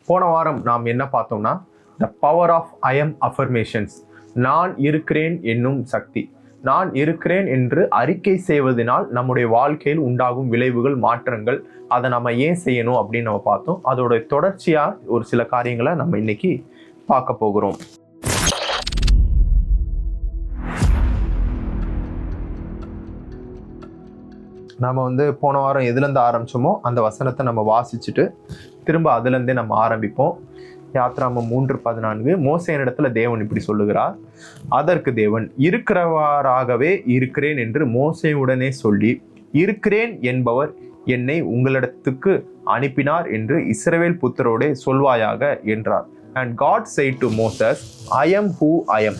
போன வாரம் நாம் என்ன பார்த்தோம்னா the power of I am affirmations. நான் இருக்கிறேன் என்னும் சக்தி. நான் இருக்கிறேன் என்று அறிக்கை செய்வதனால் நம்முடைய வாழ்க்கையில் உண்டாகும் விளைவுகள், மாற்றங்கள், அதை நம்ம ஏன் செய்யணும் அப்படின்னு நம்ம பார்த்தோம். அதோட தொடர்ச்சியாக ஒரு சில காரியங்களை நம்ம இன்னைக்கு பார்க்க போகிறோம். நம்ம போன வாரம் எதுலேருந்து ஆரம்பிச்சோமோ அந்த வசனத்தை நம்ம வாசிச்சுட்டு திரும்ப அதுலேருந்தே நம்ம ஆரம்பிப்போம். யாத்ராமம் 3:14. மோசேயினிடத்துல தேவன் இப்படி சொல்லுகிறார், அதற்கு தேவன் இருக்கிறவாறாகவே இருக்கிறேன் என்று மோசேயுடனே சொல்லி, இருக்கிறேன் என்பவர் என்னை உங்களிடத்துக்கு அனுப்பினார் என்று இஸ்ரவேல் புத்திரோடே சொல்வாயாக என்றார். And God said to Moses, I am who I am.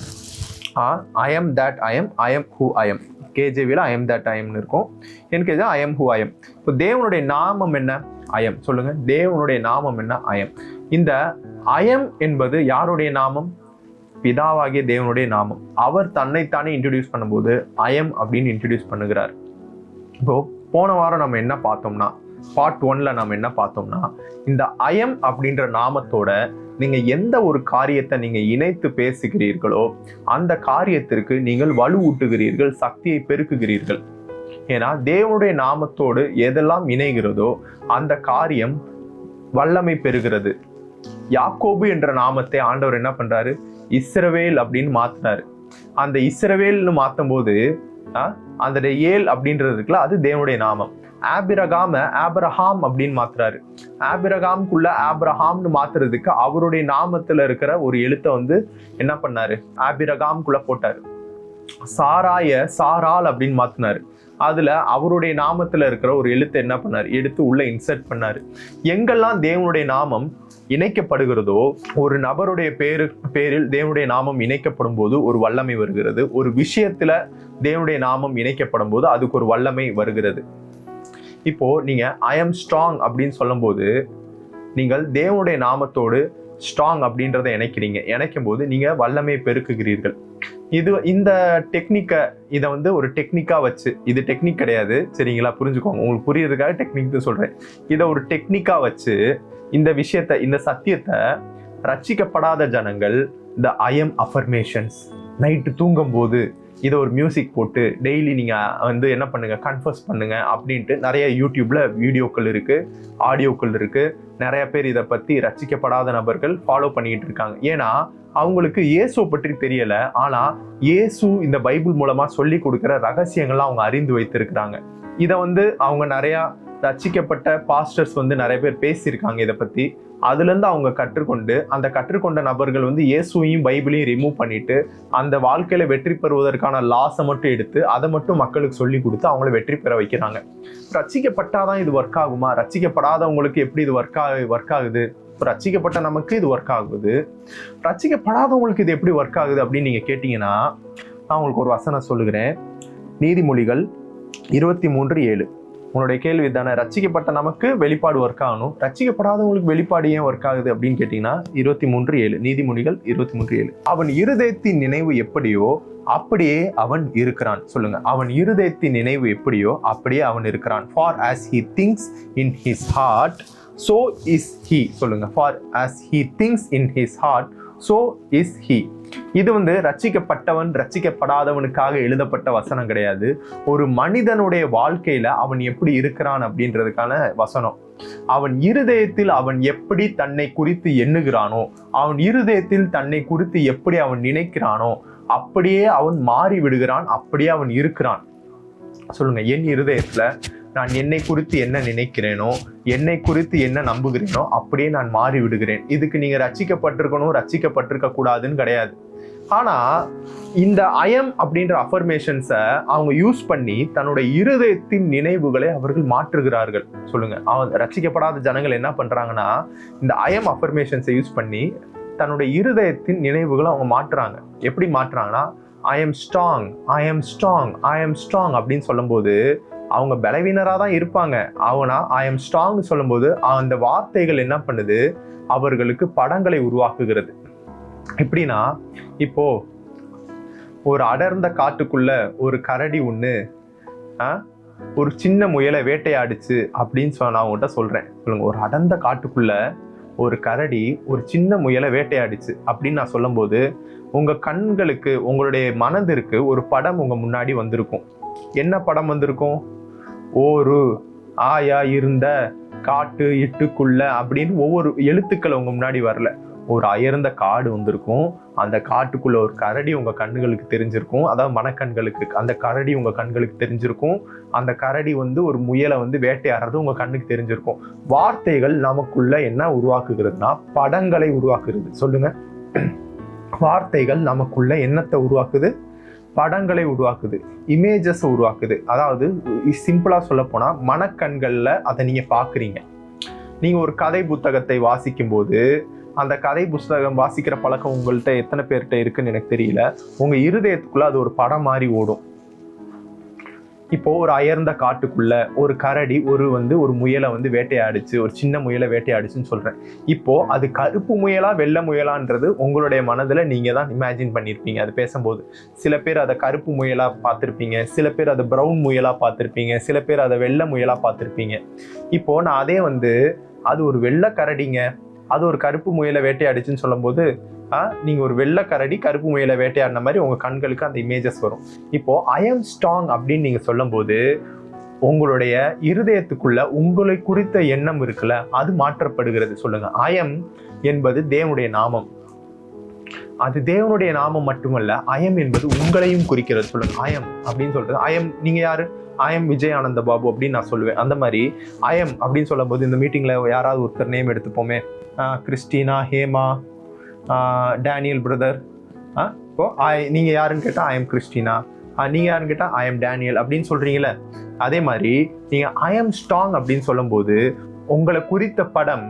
I am that I am. I am who I am. கேஜேவியில் I am that I am இருக்கும். என்கேஜா I am who I am. இப்போ தேவனுடைய நாமம் என்ன? I am. சொல்லுங்க, தேவனுடைய நாமம் என்ன? I am. இந்த I am என்பது யாருடைய நாமம்? பிதாவாகிய தேவனுடைய நாமம். அவர் தன்னைத்தானே இன்ட்ரடியூஸ் பண்ணும்போது I am அப்படின்னு இன்ட்ரடியூஸ் பண்ணுகிறார். இப்போ போன வாரம் நம்ம என்ன பார்த்தோம்னா, பார்ட் 1ல நம்ம என்ன பார்த்தோம்னா, இந்த I am அப்படின்ற நாமத்தோட நீங்க எந்த ஒரு காரியத்தை நீங்க இணைத்து பேசுகிறீர்களோ அந்த காரியத்திற்கு நீங்கள் வலுவூட்டுகிறீர்கள், சக்தியை பெருக்குகிறீர்கள். ஏன்னா தேவனுடைய நாமத்தோடு எதெல்லாம் இணைகிறதோ அந்த காரியம் வல்லமை பெறுகிறது. யாக்கோபு என்ற நாமத்தை ஆண்டவர் என்ன பண்றாரு? இஸ்ரவேல் அப்படின்னு மாத்தினாரு. அந்த இஸ்ரவேல்னு மாத்தும் போது அந்த ஏல் அப்படின்றது இருக்குல்ல, அது தேவனுடைய நாமம். ஆபிரகாம் அப்படின்னு மாத்துறாரு. ஆபிரகாம்குள்ள ஆபிரஹாம்னு மாத்துறதுக்கு அவருடைய நாமத்துல இருக்கிற ஒரு எழுத்தை என்ன பண்ணாரு? ஆபிரகாம்குள்ள போட்டாரு. சாரால் அப்படின்னு மாத்தினாரு. அதுல அவருடைய நாமத்துல இருக்கிற ஒரு எழுத்தை என்ன பண்ணாரு? எடுத்து உள்ள இன்சர்ட் பண்ணாரு. எங்கெல்லாம் தேவனுடைய நாமம் இணைக்கப்படுகிறதோ, ஒரு நபருடைய பேரில் தேவனுடைய நாமம் இணைக்கப்படும் போது ஒரு வல்லமை வருகிறது. ஒரு விஷயத்துல தேவனுடைய நாமம் இணைக்கப்படும் போது அதுக்கு ஒரு வல்லமை வருகிறது. இப்போ நீங்க ஐ எம் ஸ்ட்ராங் அப்படின்னு சொல்லும் போது நீங்கள் தேவனுடைய நாமத்தோடு ஸ்ட்ராங் அப்படின்றத இணைக்கும் போது நீங்க வல்லமையை பெருக்குகிறீர்கள். இந்த டெக்னிக்கை இதை ஒரு டெக்னிக்கா வச்சு, இது டெக்னிக் கிடையாது, சரிங்களா? புரிஞ்சுக்கோங்க, உங்களுக்கு புரியறதுக்காக டெக்னிக் சொல்றேன். இதை ஒரு டெக்னிக்கா வச்சு இந்த விஷயத்தை, இந்த சத்தியத்தை ரட்சிக்கப்படாத ஜனங்கள் இந்த ஐ எம் அஃபர்மேஷன்ஸ் நைட்டு தூங்கும் போது இதை ஒரு மியூசிக் போட்டு டெய்லி நீங்கள் என்ன பண்ணுங்க, கன்ஃபர்ஸ் பண்ணுங்க அப்படின்ட்டு நிறைய யூடியூப்ல வீடியோக்கள் இருக்கு, ஆடியோக்கள் இருக்கு. நிறைய பேர் இதை பத்தி ரட்சிக்கப்படாத நபர்கள் ஃபாலோ பண்ணிட்டு இருக்காங்க. ஏன்னா அவங்களுக்கு இயேசுவை பற்றி தெரியல. ஆனா இயேசு இந்த பைபிள் மூலமா சொல்லி கொடுக்குற ரகசியங்கள்லாம் அவங்க அறிந்து வைத்திருக்கிறாங்க. இதை அவங்க நிறைய ரட்சிக்கப்பட்ட பாஸ்டர்ஸ் நிறைய பேர் பேசியிருக்காங்க இதை பத்தி. அதுலேருந்து அவங்க கற்றுக்கொண்டு, அந்த கற்றுக்கொண்ட நபர்கள் இயேசுவையும் பைபிளையும் ரிமூவ் பண்ணிட்டு அந்த வாழ்க்கையில வெற்றி பெறுவதற்கான லாஸை மட்டும் எடுத்து அதை மட்டும் மக்களுக்கு சொல்லி கொடுத்து அவங்கள வெற்றி பெற வைக்கிறாங்க. ரட்சிக்கப்பட்டாதான் இது ஒர்க் ஆகுமா? ரட்சிக்கப்படாதவங்களுக்கு எப்படி இது ஒர்க் ஆகுது? ரட்சிக்கப்பட்ட நமக்கு இது ஒர்க் ஆகுது, ரட்சிக்கப்படாதவங்களுக்கு இது எப்படி ஒர்க் ஆகுது அப்படின்னு நீங்க கேட்டீங்கன்னா, நான் உங்களுக்கு ஒரு வசனம் சொல்லுகிறேன். நீதிமொழிகள் 23:7. உன்னுடைய கேள்வி தானே, ரட்சிக்கப்பட்ட நமக்கு வெளிப்பாடு ஒர்க் ஆகணும், ரட்சிக்கப்படாதவங்களுக்கு வெளிப்பாடு ஏன் ஒர்க் ஆகுது அப்படின்னு கேட்டீங்கன்னா, 23:7 நீதிமொழிகள் 23:7. அவன் இருதயத்தின் நினைவு எப்படியோ அப்படியே அவன் இருக்கிறான். சொல்லுங்க, அவன் இருதயத்தின் நினைவு எப்படியோ அப்படியே அவன் இருக்கிறான். For as he thinks in his heart, so is he. சொல்லுங்க, for as he thinks in his heart, so is he. இது ரட்சிக்கப்பட்டவன் ரட்சிக்கப்படாதவனுக்காக எழுதப்பட்ட வசனம் கிடையாது. ஒரு மனிதனுடைய வாழ்க்கையில அவன் எப்படி இருக்கிறான் அப்படின்றதுக்கான வசனம். அவன் இருதயத்தில் அவன் எப்படி தன்னை குறித்து எண்ணுகிறானோ, அவன் இருதயத்தில் தன்னை குறித்து எப்படி அவன் நினைக்கிறானோ அப்படியே அவன் மாறி விடுகிறான், அப்படியே அவன் இருக்கிறான். சொல்லுங்க, என் இருதயத்துல நான் என்னை குறித்து என்ன நினைக்கிறேனோ, என்னை குறித்து என்ன நம்புகிறேனோ அப்படியே நான் மாறி விடுகிறேன். இதுக்கு நீங்க ரட்சிக்கப்பட்டிருக்கணும், ரட்சிக்கப்பட்டிருக்க கூடாதுன்னு கிடையாது. ஆனா இந்த ஐ எம் அப்படின்ற அஃபர்மேஷன்ஸை அவங்க யூஸ் பண்ணி தன்னுடைய இருதயத்தின் நினைவுகளை அவர்கள் மாற்றுகிறார்கள். சொல்லுங்க, ரட்சிக்கப்படாத ஜனங்கள் என்ன பண்றாங்கன்னா, இந்த ஐ எம் அஃபர்மேஷன்ஸை யூஸ் பண்ணி தன்னுடைய இருதயத்தின் நினைவுகளை அவங்க மாற்றுறாங்க. எப்படி மாற்றுறாங்கன்னா, I am strong, I am strong, I am strong அப்படின்னு சொல்லும்போது அவங்க பலவீனராக தான் இருப்பாங்க. அவனா ஐ எம் ஸ்ட்ராங்னு சொல்லும்போது அந்த வார்த்தைகள் என்ன பண்ணுது? அவர்களுக்கு படங்களை உருவாக்குகிறது. எப்படின்னா, இப்போ ஒரு அடர்ந்த காட்டுக்குள்ள ஒரு கரடி ஒன்று ஒரு சின்ன முயலை வேட்டையாடிச்சு அப்படின்னு நான் உங்கள்கிட்ட சொல்றேன். சொல்லுங்க, ஒரு அடர்ந்த காட்டுக்குள்ள ஒரு கரடி ஒரு சின்ன முயலை வேட்டையாடிச்சு அப்படின்னு நான் சொல்லும்போது உங்க கண்களுக்கு, உங்களுடைய மனதிற்கு ஒரு படம் உங்க முன்னாடி வந்திருக்கும். என்ன படம் வந்திருக்கும்? ஒரு ஆயா இருந்த காட்டு இட்டுக்குள்ள அப்படின்னு ஒவ்வொரு எழுத்துக்கள் உங்க முன்னாடி வரல. ஒரு அயர்ந்த காடு வந்திருக்கும். அந்த காட்டுக்குள்ள ஒரு கரடி உங்க கண்களுக்கு தெரிஞ்சிருக்கும். அதாவது மனக்கண்களுக்கு அந்த கரடி உங்க கண்களுக்கு தெரிஞ்சிருக்கும். அந்த கரடி ஒரு முயலை வேட்டையாடுறது உங்க கண்ணுக்கு தெரிஞ்சிருக்கும். வார்த்தைகள் நமக்குள்ள என்ன உருவாக்குகிறதுனா படங்களை உருவாக்குறது. சொல்லுங்க, வார்த்தைகள் நமக்குள்ள என்னத்தை உருவாக்குது? படங்களை உருவாக்குது, இமேஜஸ் உருவாக்குது. அதாவது சிம்பிளா சொல்ல போனா மனக்கண்கள்ல அதை நீங்க பாக்குறீங்க. நீங்க ஒரு கதை புத்தகத்தை வாசிக்கும் போது அந்த கதை புத்தகம் வாசிக்கிற பழக்கம் உங்கள்கிட்ட எத்தனை பேர்கிட்ட இருக்குன்னு எனக்கு தெரியல. உங்க இருதயத்துக்குள்ள அது ஒரு படம் மாதிரி ஓடும். இப்போ ஒரு அயர்ந்த காட்டுக்குள்ள ஒரு கரடி ஒரு முயலை வேட்டையாடிச்சு, ஒரு சின்ன முயலை வேட்டையாடிச்சுன்னு சொல்றேன். இப்போ அது கருப்பு முயலா வெள்ளை முயலான்றது உங்களுடைய மனதுல நீங்க தான் இமேஜின் பண்ணியிருப்பீங்க. அது பேசும்போது சில பேர் அதை கருப்பு முயலா பார்த்துருப்பீங்க, சில பேர் அதை ப்ரௌன் முயலா பார்த்துருப்பீங்க, சில பேர் அதை வெள்ளை முயலா பார்த்துருப்பீங்க. இப்போ நான் அதே அது ஒரு வெள்ளை கரடிங்க, அது ஒரு கருப்பு முயலை வேட்டையாடிச்சுன்னு சொல்லும் போது நீங்க ஒரு வெள்ளை கரடி கருப்பு முயலை வேட்டையாடின மாதிரி உங்க கண்களுக்கு அந்த இமேஜஸ் வரும். இப்போ ஐ எம் ஸ்ட்ராங் அப்படின்னு நீங்க சொல்லும் போது உங்களுடைய இருதயத்துக்குள்ள உங்களை குறித்த எண்ணம் இருக்குல்ல, அது மாற்றப்படுகிறது. சொல்லுங்க, ஐ எம் என்பது தேவனுடைய நாமம். அது தேவனுடைய நாமம் மட்டுமல்ல, ஐ எம் என்பது உங்களையும் குறிக்கிறது. சொல்லுங்க, ஐ எம் அப்படின்னு சொல்றது. ஐ எம், நீங்க யாரு? ஐ எம் விஜய் ஆனந்த பாபு அப்படின்னு நான் சொல்லுவேன். அந்த மாதிரி ஐ எம் அப்படின்னு சொல்லும் போது இந்த மீட்டிங்ல யாராவது ஒருத்தர் நேம் எடுத்துப்போமே, கிறிஸ்டினா, ஹேமா, டேனியல் பிரதர். இப்போ நீங்க யாருன்னு கேட்டா ஐ எம் கிறிஸ்டினா, நீங்க யாருன்னு கேட்டா ஐ எம் டேனியல் அப்படின்னு சொல்றீங்களே. அதே மாதிரி நீங்க ஐ எம் ஸ்ட்ராங் அப்படின்னு சொல்லும் போது உங்களை குறித்த படம்,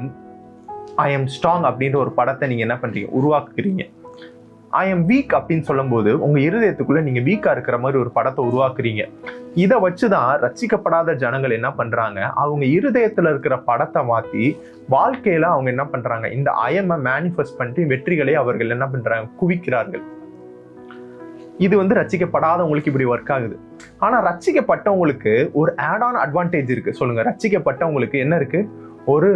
ஐ எம் ஸ்ட்ராங் அப்படின்ற ஒரு படத்தை நீங்க என்ன பண்றீங்க? உருவாக்குறீங்க. ஐ எம் வீக் அப்படின்னு சொல்லும் போது உங்க இருதயத்துக்குள்ள நீங்க வீக்கா இருக்கிற மாதிரி ஒரு படத்தை உருவாக்குறீங்க. இதை வச்சுதான் ரட்சிக்கப்படாத ஜனங்கள் என்ன பண்றாங்க? அவங்க இருதயத்துல இருக்கிற படத்தை மாத்தி வாழ்க்கையில அவங்க என்ன பண்றாங்க? இந்த ஐஎம் மேனிஃபெஸ்ட் பண்ணிட்டு வெற்றிகளை அவர்கள் என்ன பண்றாங்க? குவிக்கிறார்கள். இது ரட்சிக்கப்படாதவங்களுக்கு இப்படி ஒர்க் ஆகுது. ஆனா ரட்சிக்கப்பட்டவங்களுக்கு ஒரு ஆட் ஆன் அட்வான்டேஜ் இருக்கு. சொல்லுங்க, ரட்சிக்கப்பட்டவங்களுக்கு என்ன இருக்கு? ஒரு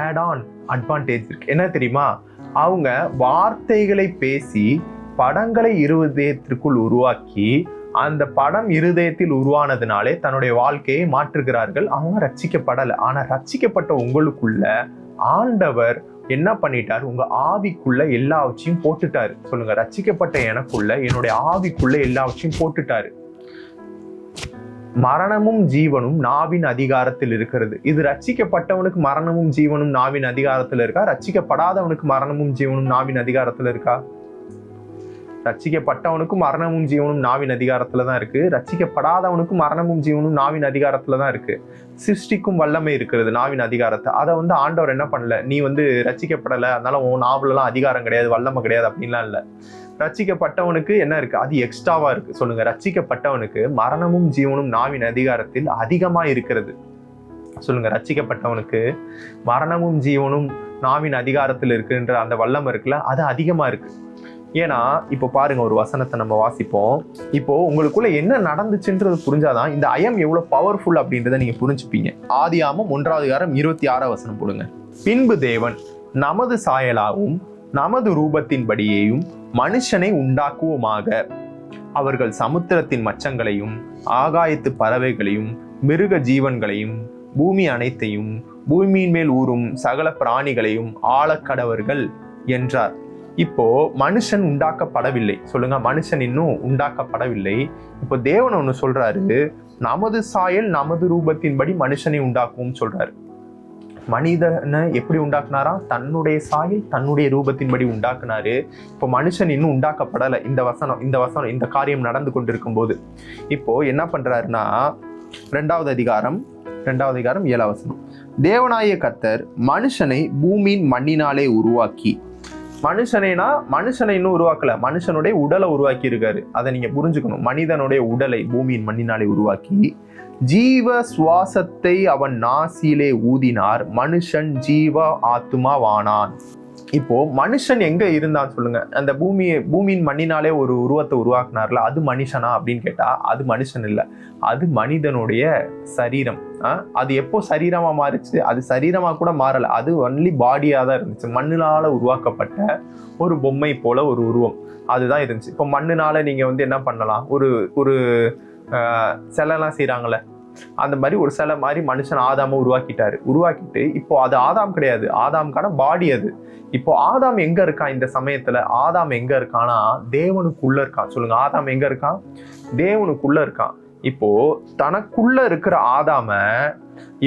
ஆட் ஆன் அட்வான்டேஜ் இருக்கு. என்ன தெரியுமா? அவங்க வார்த்தைகளை பேசி படங்களை இருதயத்திற்குள் உருவாக்கி அந்த படம் இருதயத்தில் உருவானதுனாலே தன்னுடைய வாழ்க்கையை மாற்றுகிறார்கள். அவங்க ரட்சிக்கப்படலை. ஆனா ரட்சிக்கப்பட்ட உங்களுக்குள்ள ஆண்டவர் என்ன பண்ணிட்டார்? உங்க ஆவிக்குள்ள எல்லாவற்றையும் போட்டுட்டாரு. சொல்லுங்க, ரட்சிக்கப்பட்ட எனக்குள்ள என்னுடைய ஆவிக்குள்ள எல்லாவற்றையும் போட்டுட்டாரு. மரணமும் ஜீவனும் நாவின் அதிகாரத்தில் இருக்கிறது. இது ரட்சிக்கப்பட்டவனுக்கு மரணமும் ஜீவனும் நாவின் அதிகாரத்தில் இருக்கா? ரட்சிக்கப்படாதவனுக்கு மரணமும் ஜீவனும் நாவின் அதிகாரத்தில் இருக்கா? ரட்சிக்கப்பட்டவனுக்கும் மரணமும் ஜீவனும் நாவின் அதிகாரத்துல தான் இருக்கு. ரட்சிக்கப்படாதவனுக்கும் மரணமும் ஜீவனும் நாவின் அதிகாரத்துல தான் இருக்கு. சிருஷ்டிக்கும் வல்லமை இருக்கிறது நாவின் அதிகாரத்தை. அதை ஆண்டவர் என்ன பண்ணல, நீ ரட்சிக்கப்படலை அதனால உன் நாவலெல்லாம் அதிகாரம் கிடையாது, வல்லமை கிடையாது அப்படின்லாம் இல்லை. ரட்சிக்கப்பட்டவனுக்கு என்ன இருக்கு? அது எக்ஸ்ட்ராவா இருக்கு. சொல்லுங்க, ரட்சிக்கப்பட்டவனுக்கு மரணமும் ஜீவனும் நாவின் அதிகாரத்தில் அதிகமா இருக்கிறது. சொல்லுங்க, ரட்சிக்கப்பட்டவனுக்கு மரணமும் ஜீவனும் நாவின் அதிகாரத்தில் இருக்குன்ற அந்த வல்லமை இருக்குல்ல, அது அதிகமா இருக்கு. ஏன்னா இப்போ பாருங்க, ஒரு வசனத்தை நம்ம வாசிப்போம். இப்போ உங்களுக்குள்ள என்ன நடந்துச்சுன்றது புரிஞ்சாதான் இந்த ஐயம் எவ்வளவு பவர்ஃபுல் அப்படின்றத நீங்க புரிஞ்சுப்பீங்க. ஆதியாகமம் 1:26 போடுங்க. பின்பு தேவன் நமது சாயலாகவும் நமது ரூபத்தின்படியேயும் மனுஷனை உண்டாக்குவோமாக, அவர்கள் சமுத்திரத்தின் மச்சங்களையும் ஆகாயத்து பறவைகளையும் மிருக ஜீவன்களையும் பூமி அனைத்தையும் பூமியின் மேல் ஊறும் சகல பிராணிகளையும் ஆளக்கடவர்கள் என்றார். இப்போ மனுஷன் உண்டாக்கப்படவில்லை. சொல்லுங்க, மனுஷன் இன்னும் உண்டாக்கப்படவில்லை. இப்போ தேவன் ஒண்ணு சொல்றாரு, நமது சாயல் நமது ரூபத்தின்படி மனுஷனை உண்டாக்குவோம் சொல்றாரு. மனிதனை எப்படி உண்டாக்குனாரா? தன்னுடைய சாயல் தன்னுடைய ரூபத்தின்படி உண்டாக்குனாரு. இப்போ மனுஷன் இன்னும் உண்டாக்கப்படலை. இந்த வசனம் இந்த காரியம் நடந்து கொண்டிருக்கும் போது இப்போ என்ன பண்றாருன்னா, 2வது அதிகாரம் 7 தேவனாய கர்த்தர் மனுஷனை பூமியின் மண்ணினாலே உருவாக்கி, மனுஷனை இன்னும் உருவாக்கல, மனுஷனுடைய உடலை உருவாக்கி இருக்காரு. அதை நீங்க புரிஞ்சுக்கணும். மனிதனுடைய உடலை பூமியின் மண்ணினாலே உருவாக்கி ஜீவ சுவாசத்தை அவன் நாசியிலே ஊதினார், மனுஷன் ஜீவ ஆத்துமாவானான். இப்போ மனுஷன் எங்க இருந்தான்னு சொல்லுங்க. அந்த பூமியின் மண்ணினாலே ஒரு உருவத்தை உருவாக்குனார்ல, அது மனுஷனா அப்படின்னு கேட்டா அது மனுஷன் இல்லை, அது மனிதனுடைய சரீரம். அது எப்போ சரீரமா மாறிச்சு? அது சரீரமா கூட மாறல, அது ஒன்லி பாடியா தான் இருந்துச்சு. மண்ணினால உருவாக்கப்பட்ட ஒரு பொம்மை போல ஒரு உருவம் அதுதான் இருந்துச்சு. இப்போ மண்ணுனால நீங்க என்ன பண்ணலாம், ஒரு சிலைலாம் செய்யறாங்கல்ல, அந்த மாதிரி ஒரு சிலை மாதிரி மனுஷன் ஆதாம உருவாக்கிட்டு இப்போ அது ஆதாம் கிடையாது, ஆதாமுக்கான பாடி அது. இப்போ ஆதாம் எங்க இருக்கான்? இந்த சமயத்துல ஆதாம் எங்க இருக்கான்னா தேவனுக்குள்ள இருக்கான். சொல்லுங்க, ஆதாம் எங்க இருக்கான்? தேவனுக்குள்ள இருக்கான். இப்போ தனக்குள்ள இருக்கிற ஆதாம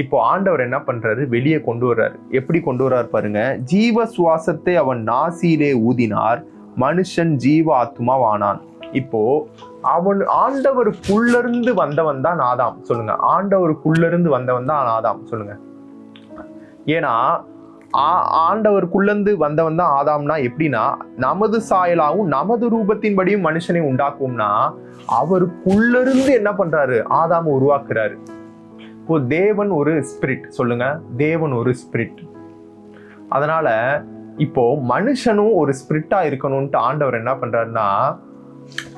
இப்போ ஆண்டவர் என்ன பண்றாரு? வெளியே கொண்டு வர்றாரு. எப்படி கொண்டு வர்றாரு பாருங்க. ஜீவ சுவாசத்தை அவன் நாசியிலே ஊதினார், மனுஷன் ஜீவ ஆத்மாவானான். இப்போ அவன் ஆண்டவருக்குள்ள இருந்து வந்தவன் தான் ஆதாம். சொல்லுங்க, ஆண்டவருக்குள்ள இருந்து வந்தவன் தான் ஆதாம். சொல்லுங்க, ஏன்னா ஆண்டவருக்குள்ள இருந்து வந்தவன் தான் ஆதாம்னா எப்படின்னா, நமது சாயலாவும் நமது ரூபத்தின்படியும் மனுஷனை உண்டாக்கும்னா அவருக்குள்ள இருந்து என்ன பண்றாரு? ஆதாம உருவாக்குறாரு. இப்போ தேவன் ஒரு ஸ்பிரிட். சொல்லுங்க, தேவன் ஒரு ஸ்பிரிட். அதனால இப்போ மனுஷனும் ஒரு ஸ்பிரிட்டா இருக்கணும்ட்டு ஆண்டவர் என்ன பண்றாருன்னா,